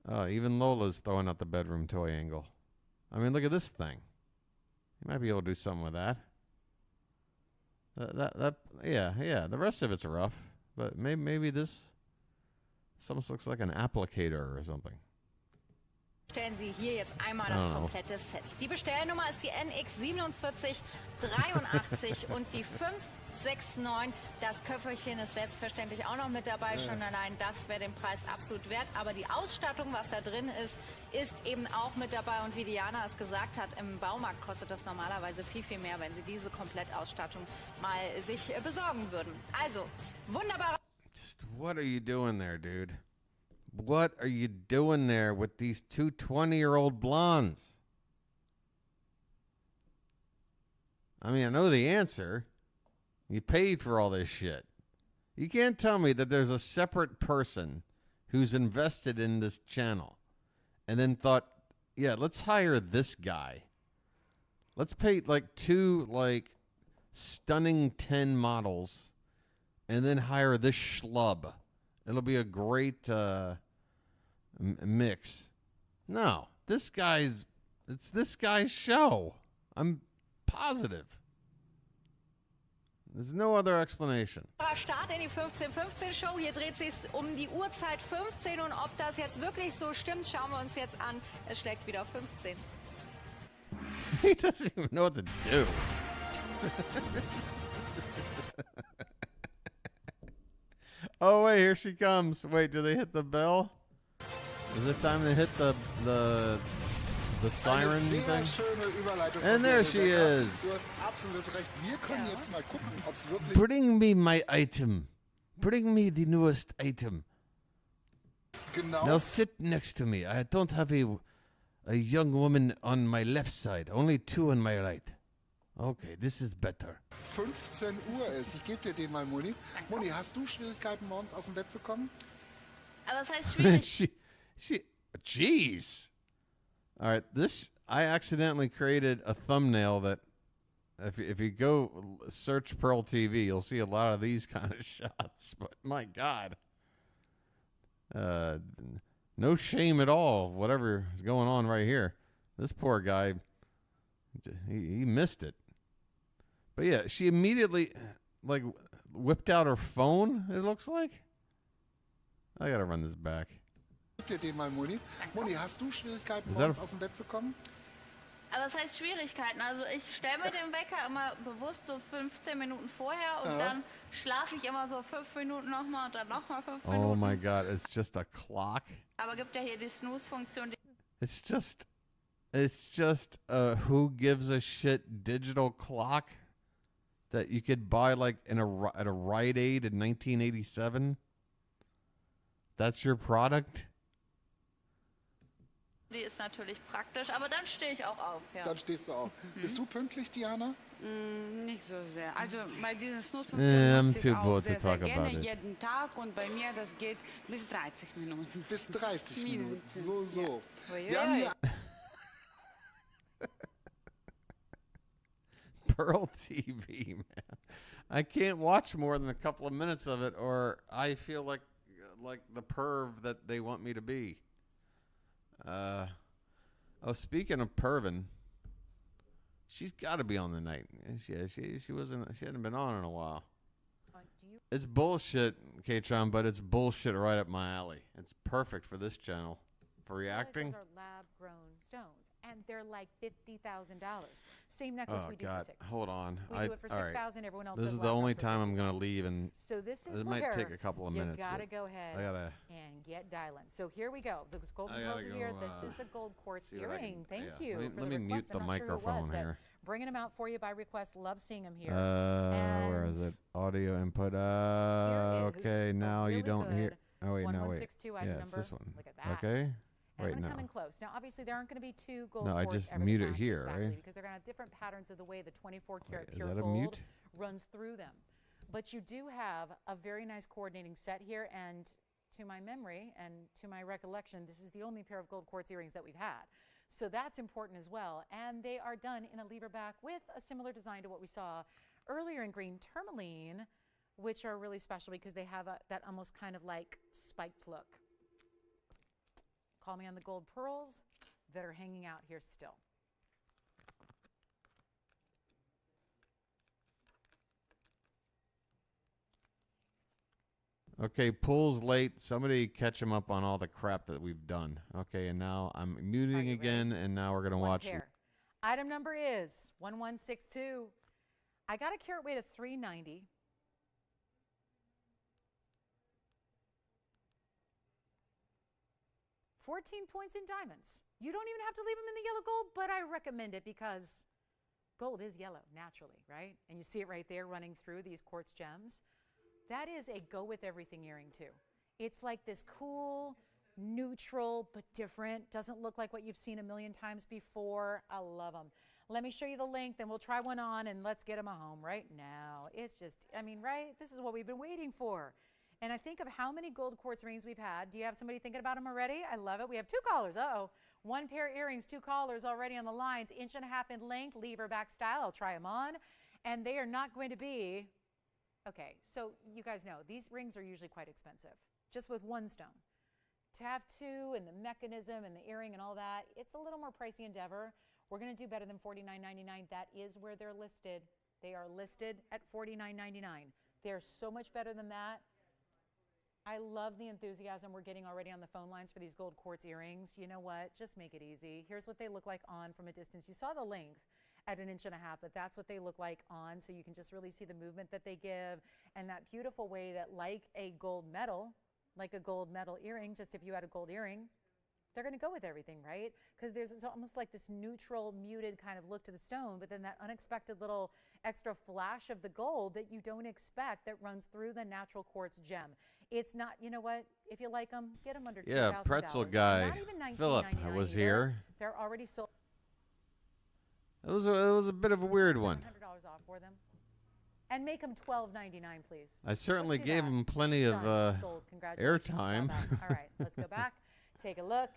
Oh, even Lola's throwing out the bedroom toy angle. I mean, look at this thing. You might be able to do something with that. Yeah. The rest of it's rough, but maybe this almost looks like an applicator or something. Stellen Sie hier jetzt einmal das komplette Set. Die Bestellnummer ist die NX4783 und die 569. Das Köfferchen ist selbstverständlich auch noch mit dabei. Schon allein das wäre den Preis absolut wert. Aber die Ausstattung, was da drin ist, ist eben auch mit dabei. Und wie Diana es gesagt hat, im Baumarkt kostet das normalerweise viel, viel mehr, wenn Sie diese Komplettausstattung mal sich besorgen würden. Also, wunderbar. Just what are you doing there, dude? What are you doing there with these two 20-year-old blondes? I mean, I know the answer. You paid for all this shit. You can't tell me that there's a separate person who's invested in this channel and then thought, yeah, let's hire this guy. Let's pay like 2 stunning 10 models and then hire this schlub. It'll be a great mix. No, it's this guy's show. I'm positive. There's no other explanation. Start in die 15:15 Show. Hier dreht sich um die Uhrzeit 15 und ob das jetzt wirklich so stimmt, schauen wir uns jetzt an. Es schlägt wieder 15. He doesn't even know what to do. Oh wait, here she comes. Wait, do they hit the bell? Is it time to hit the siren thing? And there she is. Du hast absolut recht. Wir können jetzt mal gucken, ob's wirklich... Bring me my item. Bring me the newest item. Genau. Now sit next to me. I don't have a young woman on my left side. Only two on my right. Okay, this is better. 15 Uhr ist. Ich gebe dir den mal, Moni. Moni, hast du Schwierigkeiten, morgens aus dem Bett zu kommen? Aber das heißt schwierig. Jeez. All right, I accidentally created a thumbnail that if you go search Pearl TV, you'll see a lot of these kind of shots. But my God, no shame at all. Whatever is going on right here, this poor guy, he missed it. But yeah, she immediately like whipped out her phone. It looks like. I gotta run this back. Gib dir den mal, Moni. Moni, hast du Schwierigkeiten, morgens aus dem Bett zu kommen? Aber das heißt Schwierigkeiten. Also ich stelle mir den Wecker immer bewusst so 15 Minuten vorher und dann schlafe ich immer so 5 Minuten nochmal und dann nochmal 5 Minuten. Oh my God, it's just a clock. Aber gibt ja hier die Snooze-Funktion. It's just a who gives a shit digital clock that you could buy like at a Rite Aid in 1987. That's your product? Die ist natürlich praktisch, aber dann stehe ich auch auf. Ja. Dann stehst du auf. Bist du pünktlich, Diana? Nicht so sehr. Also bei diesen I'm nutze too ich auch bored to sehr, talk sehr about gerne it. jeden Tag und bei mir das geht bis 30 Minuten. Bis 30 Minuten. So. Ja. Wir haben hier Pearl TV, man. I can't watch more than a couple of minutes of it or I feel like the perv that they want me to be. Speaking of pervin, she's got to be on the night. She wasn't. She hadn't been on in a while. It's bullshit, K-Tron, but it's bullshit right up my alley. It's perfect for this channel for reacting. Those are lab-grown stones, and they're like $50,000. Same necklace we do for $6,000. Hold on. We do it for $6,000. Everyone else This does is the only time I'm going to leave, and so this is it where might take a couple of minutes. You gotta go ahead and get dialing. So here we go. The golden pearls are here. This is the gold quartz earring. Thank you. Let me mute the microphone here. Bringing them out for you by request. Love seeing them here. Where is it? Audio input. Okay, now you don't hear. Oh wait, no wait. Yeah, it's this one. Look at that. Okay. And Wait, I'm no. coming close. Now, obviously, there aren't going to be two gold. No, I quartz just ever mute it match here, exactly, right? Because they're going to have different patterns of the way the 24 karat Is pure that a gold mute? runs through them. But you do have a very nice coordinating set here, and to my memory and to my recollection, this is the only pair of gold quartz earrings that we've had. So that's important as well. And they are done in a lever back with a similar design to what we saw earlier in green tourmaline, which are really special because they have that almost kind of like spiked look. Call me on the gold pearls that are hanging out here still. Okay, pool's late. Somebody catch him up on all the crap that we've done. Okay, and now I'm muting again, and now we're going to watch. Pair. Item number is 1162. I got a carat weight of 390. $14 points in diamonds. You don't even have to leave them in the yellow gold, but I recommend it because gold is yellow naturally, right? And you see it right there running through these quartz gems. That is a go with everything earring too. It's like this cool, neutral, but different. Doesn't look like what you've seen a million times before. I love them. Let me show you the link, then we'll try one on and let's get them home right now. It's just, I mean, right? This is what we've been waiting for. And I think of how many gold quartz rings we've had. Do you have somebody thinking about them already? I love it. We have two callers. Uh-oh. One pair of earrings, two callers already on the lines. 1.5 inches in length, lever back style. I'll try them on. And they are not going to be, okay, so you guys know, these rings are usually quite expensive, just with one stone. tattoo and the mechanism and the earring and all that, it's a little more pricey endeavor. We're going to do better than $49.99. That is where they're listed. They are listed at $49.99. They're so much better than that. I love the enthusiasm we're getting already on the phone lines for these gold quartz earrings. You know what? Just make it easy. Here's what they look like on from a distance. You saw the length at 1.5 inches, but that's what they look like on, so you can just really see the movement that they give and that beautiful way that, like a gold medal earring, just if you had a gold earring, they're going to go with everything, right? Because there's almost like this neutral, muted kind of look to the stone, but then that unexpected little extra flash of the gold that you don't expect that runs through the natural quartz gem. It's not, you know what? If you like them, get them under $2,000. Yeah, pretzel guy, Philip, was here. They're already sold. It was a bit of a weird one. $700 off for them. And make them $12.99, please. I certainly gave him plenty of airtime. All right, let's go back. Take a look.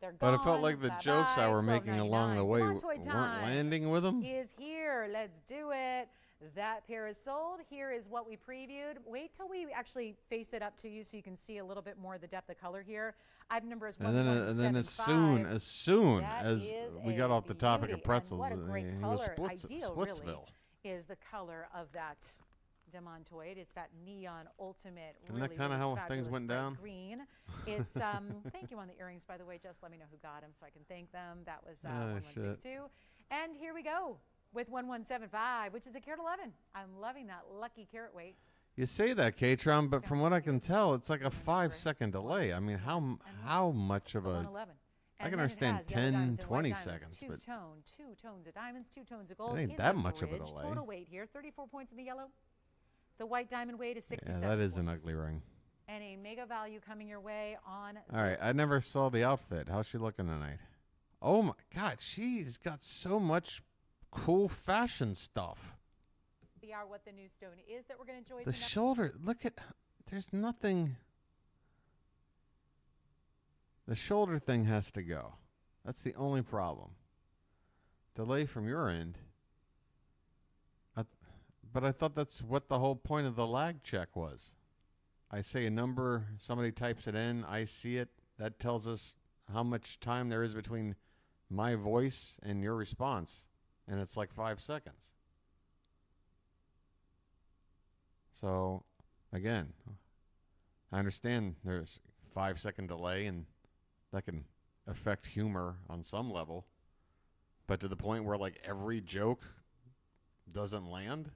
They're But gone. I felt like the jokes I were making along the way weren't time landing with him. Is here. Let's do it. That pair is sold. Here is what we previewed. Wait till we actually face it up to you so you can see a little bit more of the depth of color here. Item number is 1175. And then as soon as we got off the topic of pretzels, he was Splitsville. Is the color of that demontoid. It's that neon ultimate. Isn't that kind of how things went down? Green. It's thank you on the earrings, by the way. Just let me know who got them so I can thank them. That was 1162. And here we go with 1175, which is a carat 11. I'm loving that lucky carat weight. You say that, Katron, but from what I can tell, it's like a 5-second delay. I mean, how much of a... I can understand 10, 20 seconds, but... Two tones of diamonds, 2 tones of gold. It ain't that much of a delay. Total weight here, 34 points in the yellow. The white diamond weight is 67 Yeah, that is points. an ugly ring. And a mega value coming your way on... All right, I never saw the outfit. How's she looking tonight? Oh, my God, she's got so much cool fashion stuff. The hour what the new stone is that we're going to enjoy The tonight. shoulder, look at... There's nothing... The shoulder thing has to go. That's the only problem. Delay from your end. But I thought that's what the whole point of the lag check was. I say a number, somebody types it in, I see it. That tells us how much time there is between my voice and your response. And it's like 5 seconds. So, again, I understand there's 5-second delay and that can affect humor on some level. But to the point where like every joke doesn't land?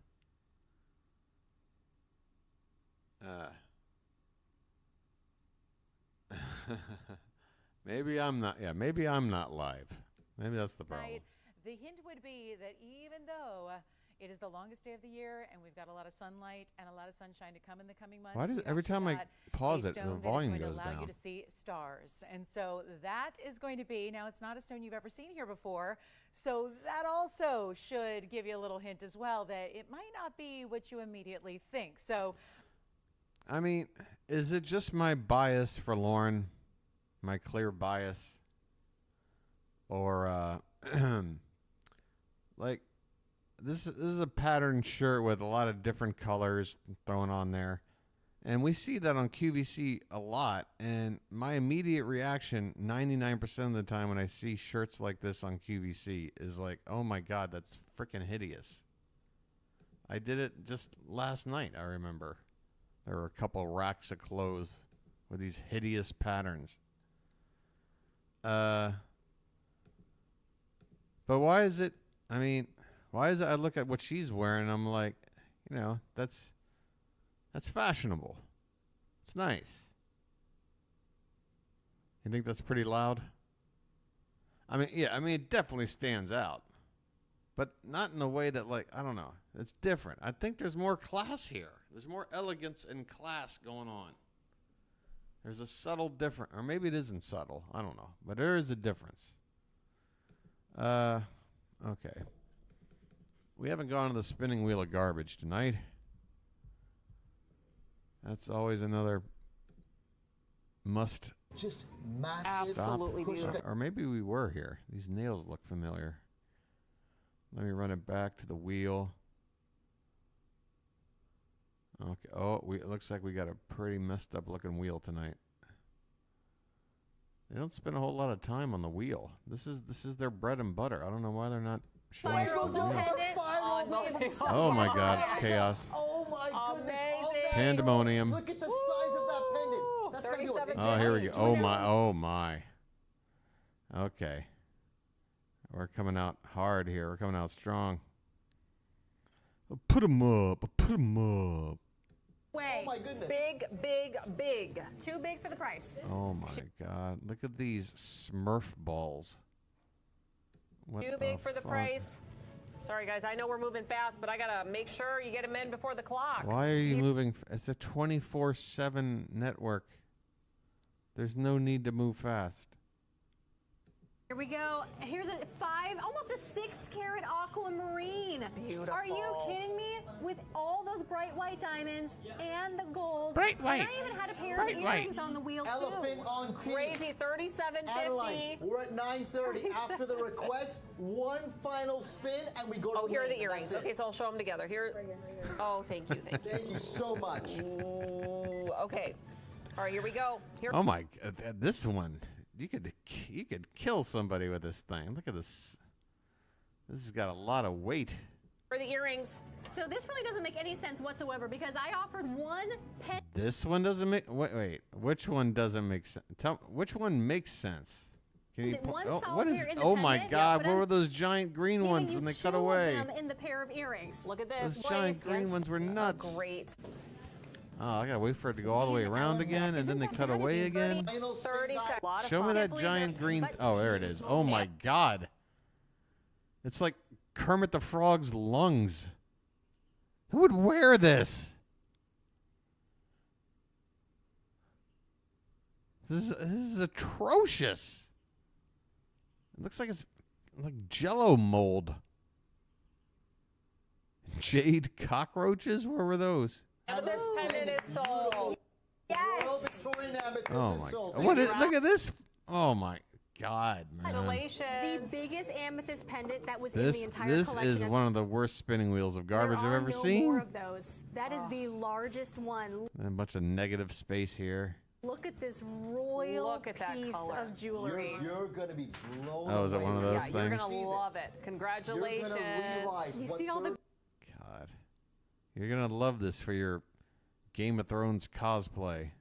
Maybe I'm not. Yeah, maybe I'm not live. Maybe that's the problem. Right. The hint would be that even though it is the longest day of the year and we've got a lot of sunlight and a lot of sunshine to come in the coming months. Why does every time I pause it, the volume goes down? Allow you to see stars, and so that is going to be. Now, it's not a stone you've ever seen here before, so that also should give you a little hint as well that it might not be what you immediately think. So. I mean, is it just my bias for Lauren, my clear bias, or like this is a patterned shirt with a lot of different colors thrown on there, and we see that on QVC a lot. And my immediate reaction, 99% of the time when I see shirts like this on QVC, is like, "Oh my God, that's freaking hideous." I did it just last night. I remember. There were a couple racks of clothes with these hideous patterns. But why is it, I mean, why is it I look at what she's wearing and I'm like, you know, that's fashionable. It's nice. You think that's pretty loud? I mean, yeah, I mean, it definitely stands out. But not in the way that, like, I don't know. It's different. I think there's more class here. There's more elegance and class going on. There's a subtle difference. Or maybe it isn't subtle. I don't know. But there is a difference. Okay. We haven't gone to the spinning wheel of garbage tonight. That's always another must. Just massive. Absolutely beautiful. Or maybe we were here. These nails look familiar. Let me run it back to the wheel. Okay. Oh, it looks like we got a pretty messed up looking wheel tonight. They don't spend a whole lot of time on the wheel. This is their bread and butter. I don't know why they're not showing us the wheel. Oh my God, it's chaos. Oh my goodness. Pandemonium. Look at the size of that pendant. That's gotta be what, Oh, here we go. Oh my. Oh my. Okay. We're coming out hard here. We're coming out strong. Put 'em up. Put 'em up. Way. Oh my goodness. Big, big, big. Too big for the price. Oh my God. Look at these Smurf balls. What Too big for the fuck? price. Sorry, guys. I know we're moving fast, but I got to make sure you get them in before the clock. Why are you moving? It's a 24/7 network. There's no need to move fast. Here we go. Here's a almost a 6-carat aquamarine. Beautiful. Are you kidding me? With all those bright white diamonds and the gold. Bright white. And I even had a pair Bright of white. earrings on the wheel Elephant too. on teeth. Crazy, Adeline, $37.50. we're at 9:30. After the request, one final spin, and we go to Oh, here are the Wayne. earrings. That's it. Okay, so I'll show them together. Here. Oh, thank you, thank you. Thank you so much. Ooh, okay. All right, here we go. Here. Oh my! This one, you could kill somebody with this thing. Look at this. This has got a lot of weight. For the earrings. So this really doesn't make any sense whatsoever because I offered one pen. This one doesn't make. Wait. Which one doesn't make sense? Tell which one makes sense. Can you? One What is? solitaire Oh my independent, God! but what I'm were those giant green ones when they cut away? Them in the pair of earrings. Look at this. Those giant green ones were nuts. Great. Oh, I gotta wait for it to go all the way around again, and then they cut away again. 30 seconds. Show me that giant green. Oh, there it is. Oh my God! It's like Kermit the Frog's lungs. Who would wear this? This is atrocious. It looks like it's like Jello mold. Jade cockroaches? Where were those? This pendant is sold. Yes. Victorian amethyst Oh is my! sold. What is? Look at this! Oh my God, man! Congratulations. The biggest amethyst pendant that was in This the entire this collection. is one of the worst spinning wheels of garbage There I've are ever no seen. more of those. That is the largest one. And a bunch of negative space here. Look at this royal piece of jewelry. You're going to be blown Oh, is it away. one of those You're things? gonna love it. Congratulations. You're gonna realize You what see all the God, you're gonna love this for your Game of Thrones cosplay.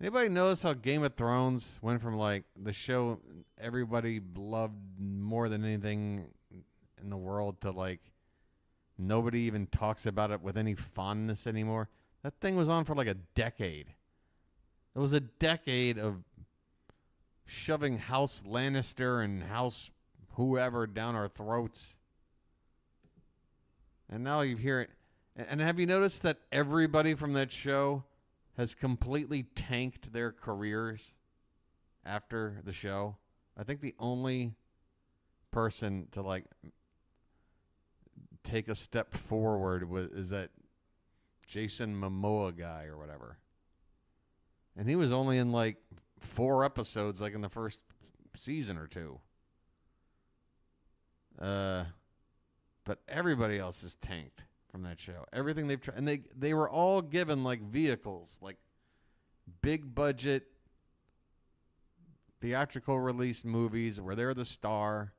Anybody notice how Game of Thrones went from like the show everybody loved more than anything in the world to like nobody even talks about it with any fondness anymore? That thing was on for like a decade. It was a decade of shoving House Lannister and House whoever down our throats. And now you hear it. And have you noticed that everybody from that show has completely tanked their careers after the show? I think the only person to like take a step forward is that Jason Momoa guy or whatever. And he was only in like 4 episodes, like in the first season or 2. But everybody else is tanked from that show. Everything they've tried, and they were all given like vehicles, like big budget theatrical release movies where they're the star.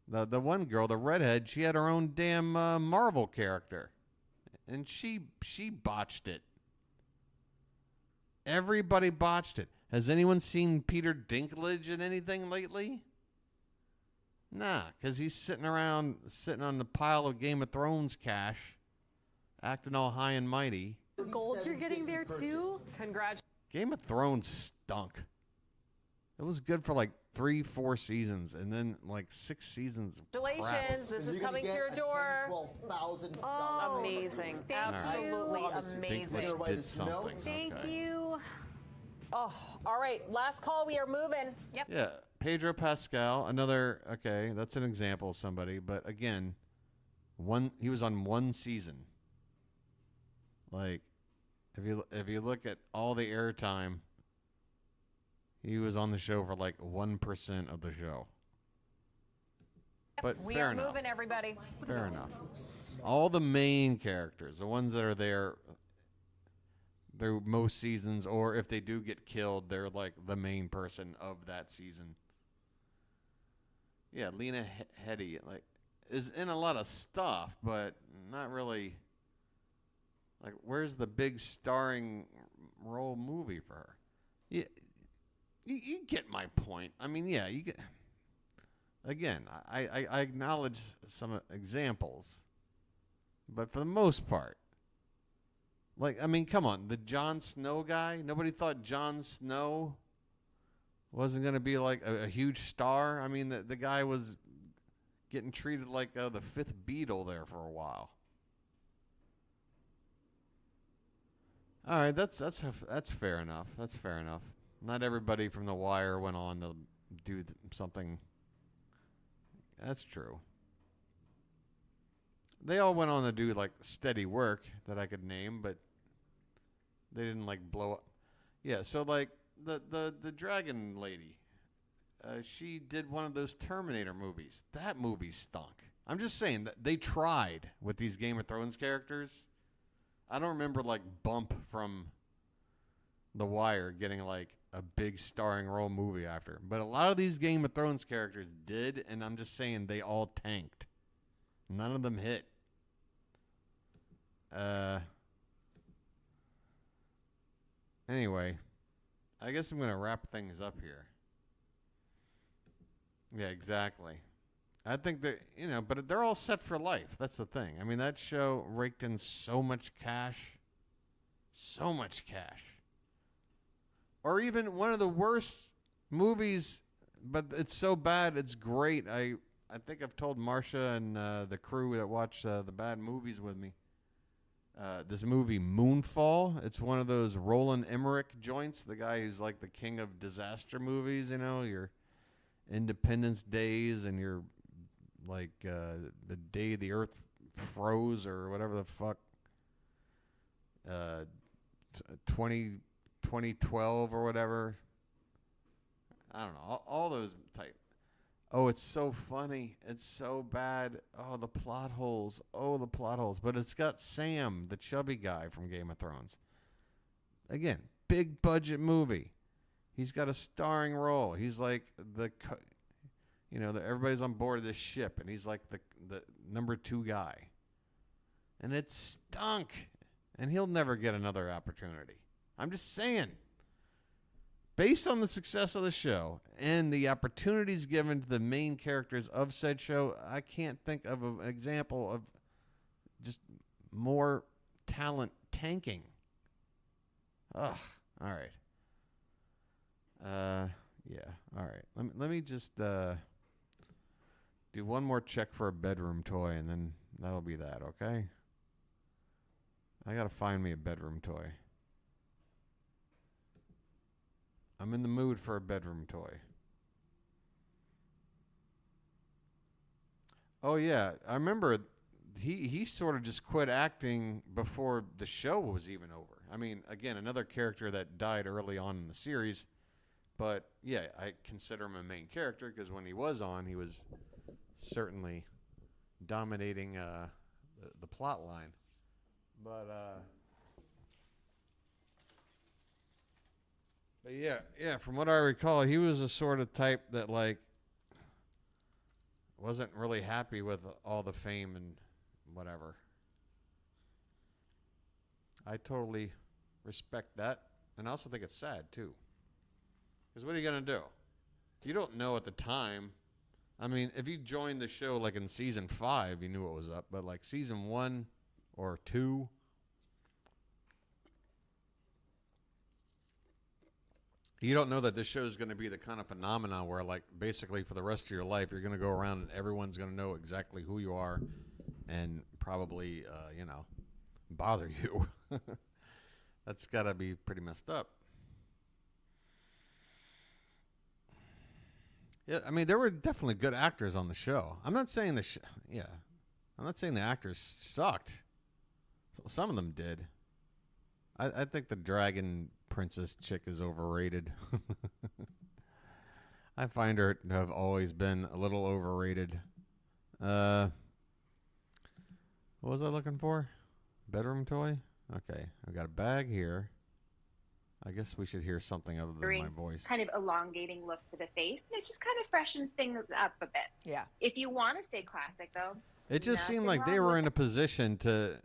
The one girl, the redhead, she had her own damn Marvel character, and she botched it. Everybody botched it. Has anyone seen Peter Dinklage in anything lately? Nah, because he's sitting on the pile of Game of Thrones cash, acting all high and mighty. gold you're getting there too. Congratulations. Game of Thrones stunk. It was good for like 3-4 seasons, and then like 6 seasons. of crap. Congratulations. This is coming to your door. Oh, amazing. Absolutely Think amazing. Dinklage did something. Thank Okay. you. Oh, all right. Last call. We are moving. Yep. Yeah, Pedro Pascal, another, okay, that's an example of somebody, but again, he was on 1 season. Like, if you look at all the airtime, he was on the show for like 1% of the show. But We fair are enough. moving, everybody. Fair enough. All the main characters, the ones that are there through most seasons, or if they do get killed, they're like the main person of that season. Yeah, Lena Headey like is in a lot of stuff, but not really. Like, where's the big starring role movie for her? Yeah, you get my point. I mean, yeah, you get. Again, I acknowledge some examples, but for the most part, like, I mean, come on, the Jon Snow guy. Nobody thought Jon Snow wasn't going to be like a huge star. I mean, the guy was getting treated like the fifth Beatle there for a while. All right, that's fair enough. That's fair enough. Not everybody from The Wire went on to do something. That's true. They all went on to do like steady work that I could name, but they didn't like blow up. Yeah, so like the dragon lady, she did one of those Terminator movies. That movie stunk. I'm just saying that they tried with these Game of Thrones characters. I don't remember like Bump from The Wire getting like a big starring role movie after. But a lot of these Game of Thrones characters did, and I'm just saying they all tanked. None of them hit. Anyway, I guess I'm going to wrap things up here. Yeah, exactly. I think that, but they're all set for life. That's the thing. I mean, that show raked in so much cash. So much cash. Or even one of the worst movies, but it's so bad, it's great. I think I've told Marsha and the crew that watch the bad movies with me. This movie, Moonfall. It's one of those Roland Emmerich joints. The guy who's like the king of disaster movies, your Independence Days and your like the day the earth froze or whatever the fuck. 2012 or whatever. I don't know. All those type. Oh, it's so funny. It's so bad. Oh, the plot holes. Oh, the plot holes. But it's got Sam, the chubby guy from Game of Thrones. Again, big budget movie. He's got a starring role. He's like everybody's on board this ship, and he's like the number 2 guy. And it stunk. And he'll never get another opportunity. I'm just saying. Based on the success of the show and the opportunities given to the main characters of said show, I can't think of an example of just more talent tanking. Ugh. All right. Yeah. All right. Let me just do one more check for a bedroom toy, and then that'll be that, okay? I got to find me a bedroom toy. I'm in the mood for a bedroom toy. Oh, yeah. I remember he sort of just quit acting before the show was even over. I mean, again, another character that died early on in the series. But, yeah, I consider him a main character because when he was on, he was certainly dominating the plot line. But yeah, from what I recall, he was a sort of type that like wasn't really happy with all the fame and whatever. I totally respect that, and I also think it's sad too. Because what are you gonna do? You don't know at the time. I mean, if you joined the show like in season 5, you knew what was up, but like season 1 or 2. You don't know that this show is going to be the kind of phenomenon where, like, basically for the rest of your life, you're going to go around and everyone's going to know exactly who you are and probably, bother you. That's got to be pretty messed up. Yeah, I mean, there were definitely good actors on the show. I'm not saying I'm not saying the actors sucked. Some of them did. I think the Dragon Princess chick is overrated. I find her to have always been a little overrated. What was I looking for? Bedroom toy? Okay, I got a bag here. I guess we should hear something other than my voice. kind of elongating look to the face. And it just kind of freshens things up a bit. Yeah. If you want to stay classic, though, It just seemed like they were in a position to,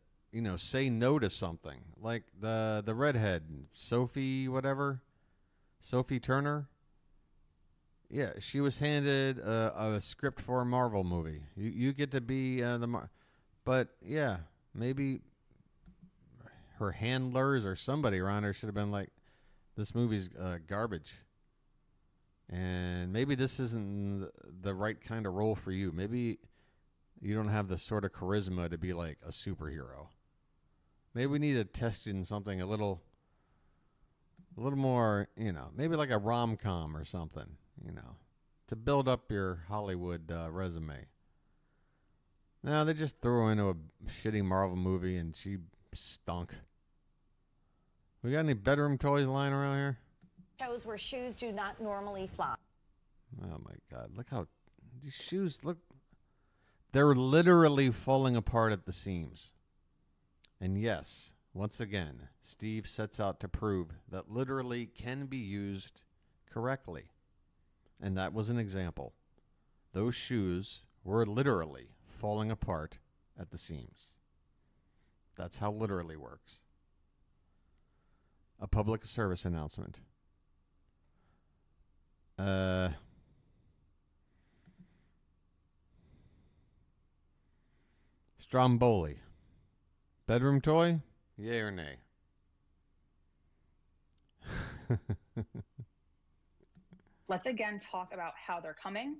say no to something. Like the redhead, Sophie Turner. Yeah, she was handed a script for a Marvel movie. You get to be but yeah, maybe her handlers or somebody around her should have been like, this movie's garbage. And maybe this isn't the right kind of role for you. Maybe you don't have the sort of charisma to be like a superhero. Maybe we need to test you in something a little more, maybe like a rom-com or something, to build up your Hollywood resume. No, they just threw her into a shitty Marvel movie and she stunk. We got any bedroom toys lying around here? Shows where shoes do not normally fly. Oh my God, look how these shoes look. They're literally falling apart at the seams. And yes, once again, Steve sets out to prove that literally can be used correctly. And that was an example. Those shoes were literally falling apart at the seams. That's how literally works. A public service announcement. Stromboli. Bedroom toy? Yay or nay? Let's again talk about how they're coming.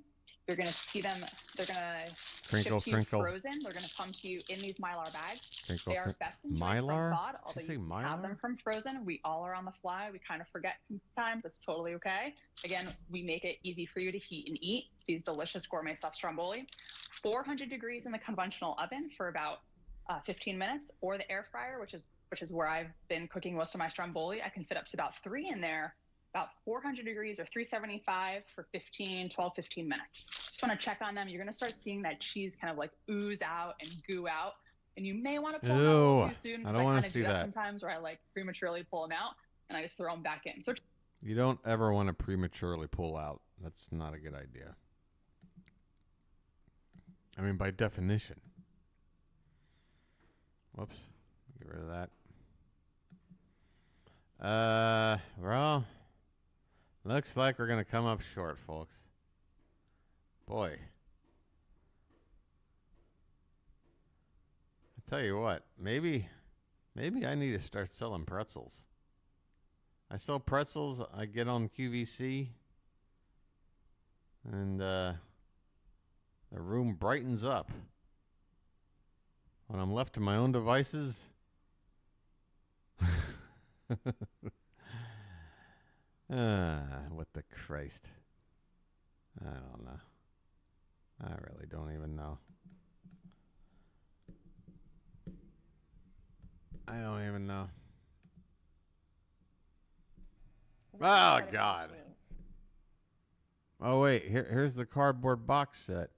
You're going to see them. They're going to Crinkle, ship to you crinkle. frozen. They're going to come to you in these Mylar bags. Crinkle, They are crinkle. best enjoyed Mylar? from thawed, Did although you say you Mylar? have them from frozen. We all are on the fly. We kind of forget sometimes. It's totally okay. Again, we make it easy for you to heat and eat these delicious gourmet stuffed stromboli. 400 degrees in the conventional oven for about 15 minutes, or the air fryer, which is where I've been cooking most of my stromboli. I can fit up to about 3 in there, about 400 degrees or 375 for 12, 15 minutes. Just want to check on them. You're going to start seeing that cheese kind of like ooze out and goo out. And you may want to pull them out a little too soon. I don't want to kinda see do that. sometimes where I like prematurely pull them out and I just throw them back in. So You don't ever want to prematurely pull out. That's not a good idea. I mean, by definition. Whoops. Get rid of that. Well, looks like we're going to come up short, folks. Boy. I tell you what, maybe I need to start selling pretzels. I sell pretzels. I get on QVC. And the room brightens up. When I'm left to my own devices. What the Christ. I don't know. I really don't even know. I don't even know. Oh, God. Oh, wait. Here's the cardboard box set.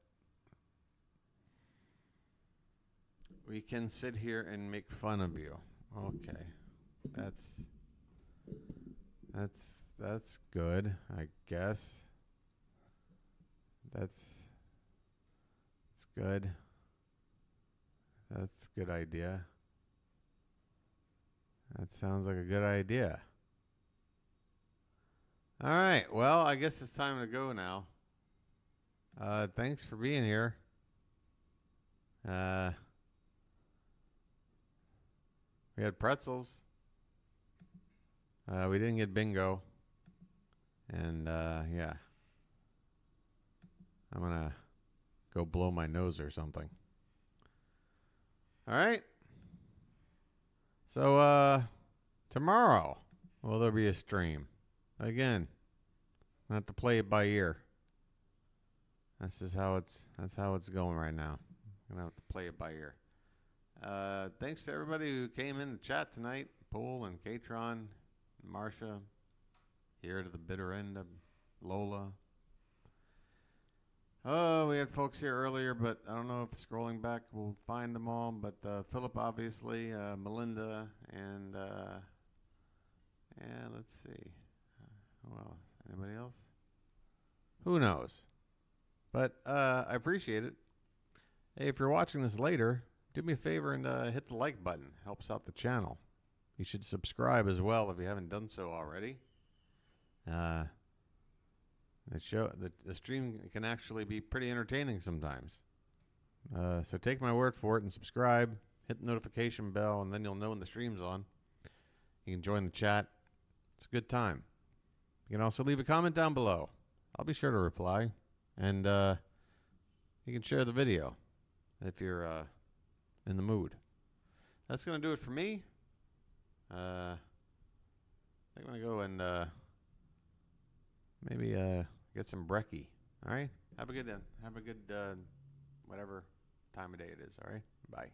We can sit here and make fun of you. Okay. That's good, I guess. That's good. That's a good idea. That sounds like a good idea. All right. Well, I guess it's time to go now. Thanks for being here. We had pretzels. We didn't get bingo. And, yeah. I'm going to go blow my nose or something. All right. So, tomorrow, will there be a stream? Again, I have to play it by ear. That's how it's going right now. I'm going to have to play it by ear. Thanks to everybody who came in the chat tonight. Pool and Katron, Marsha, here to the bitter end of Lola. Oh, we had folks here earlier, but I don't know if scrolling back we'll find them all. But Philip, obviously, Melinda, And let's see. Well, anybody else? Who knows? But I appreciate it. Hey, if you're watching this later, do me a favor and hit the like button. Helps out the channel. You should subscribe as well if you haven't done so already. The stream can actually be pretty entertaining sometimes. So take my word for it and subscribe. Hit the notification bell, and then you'll know when the stream's on. You can join the chat. It's a good time. You can also leave a comment down below. I'll be sure to reply. And you can share the video if you're in the mood. That's going to do it for me. I'm going to go and maybe get some brekkie. All right? Have a good whatever time of day it is. All right? Bye.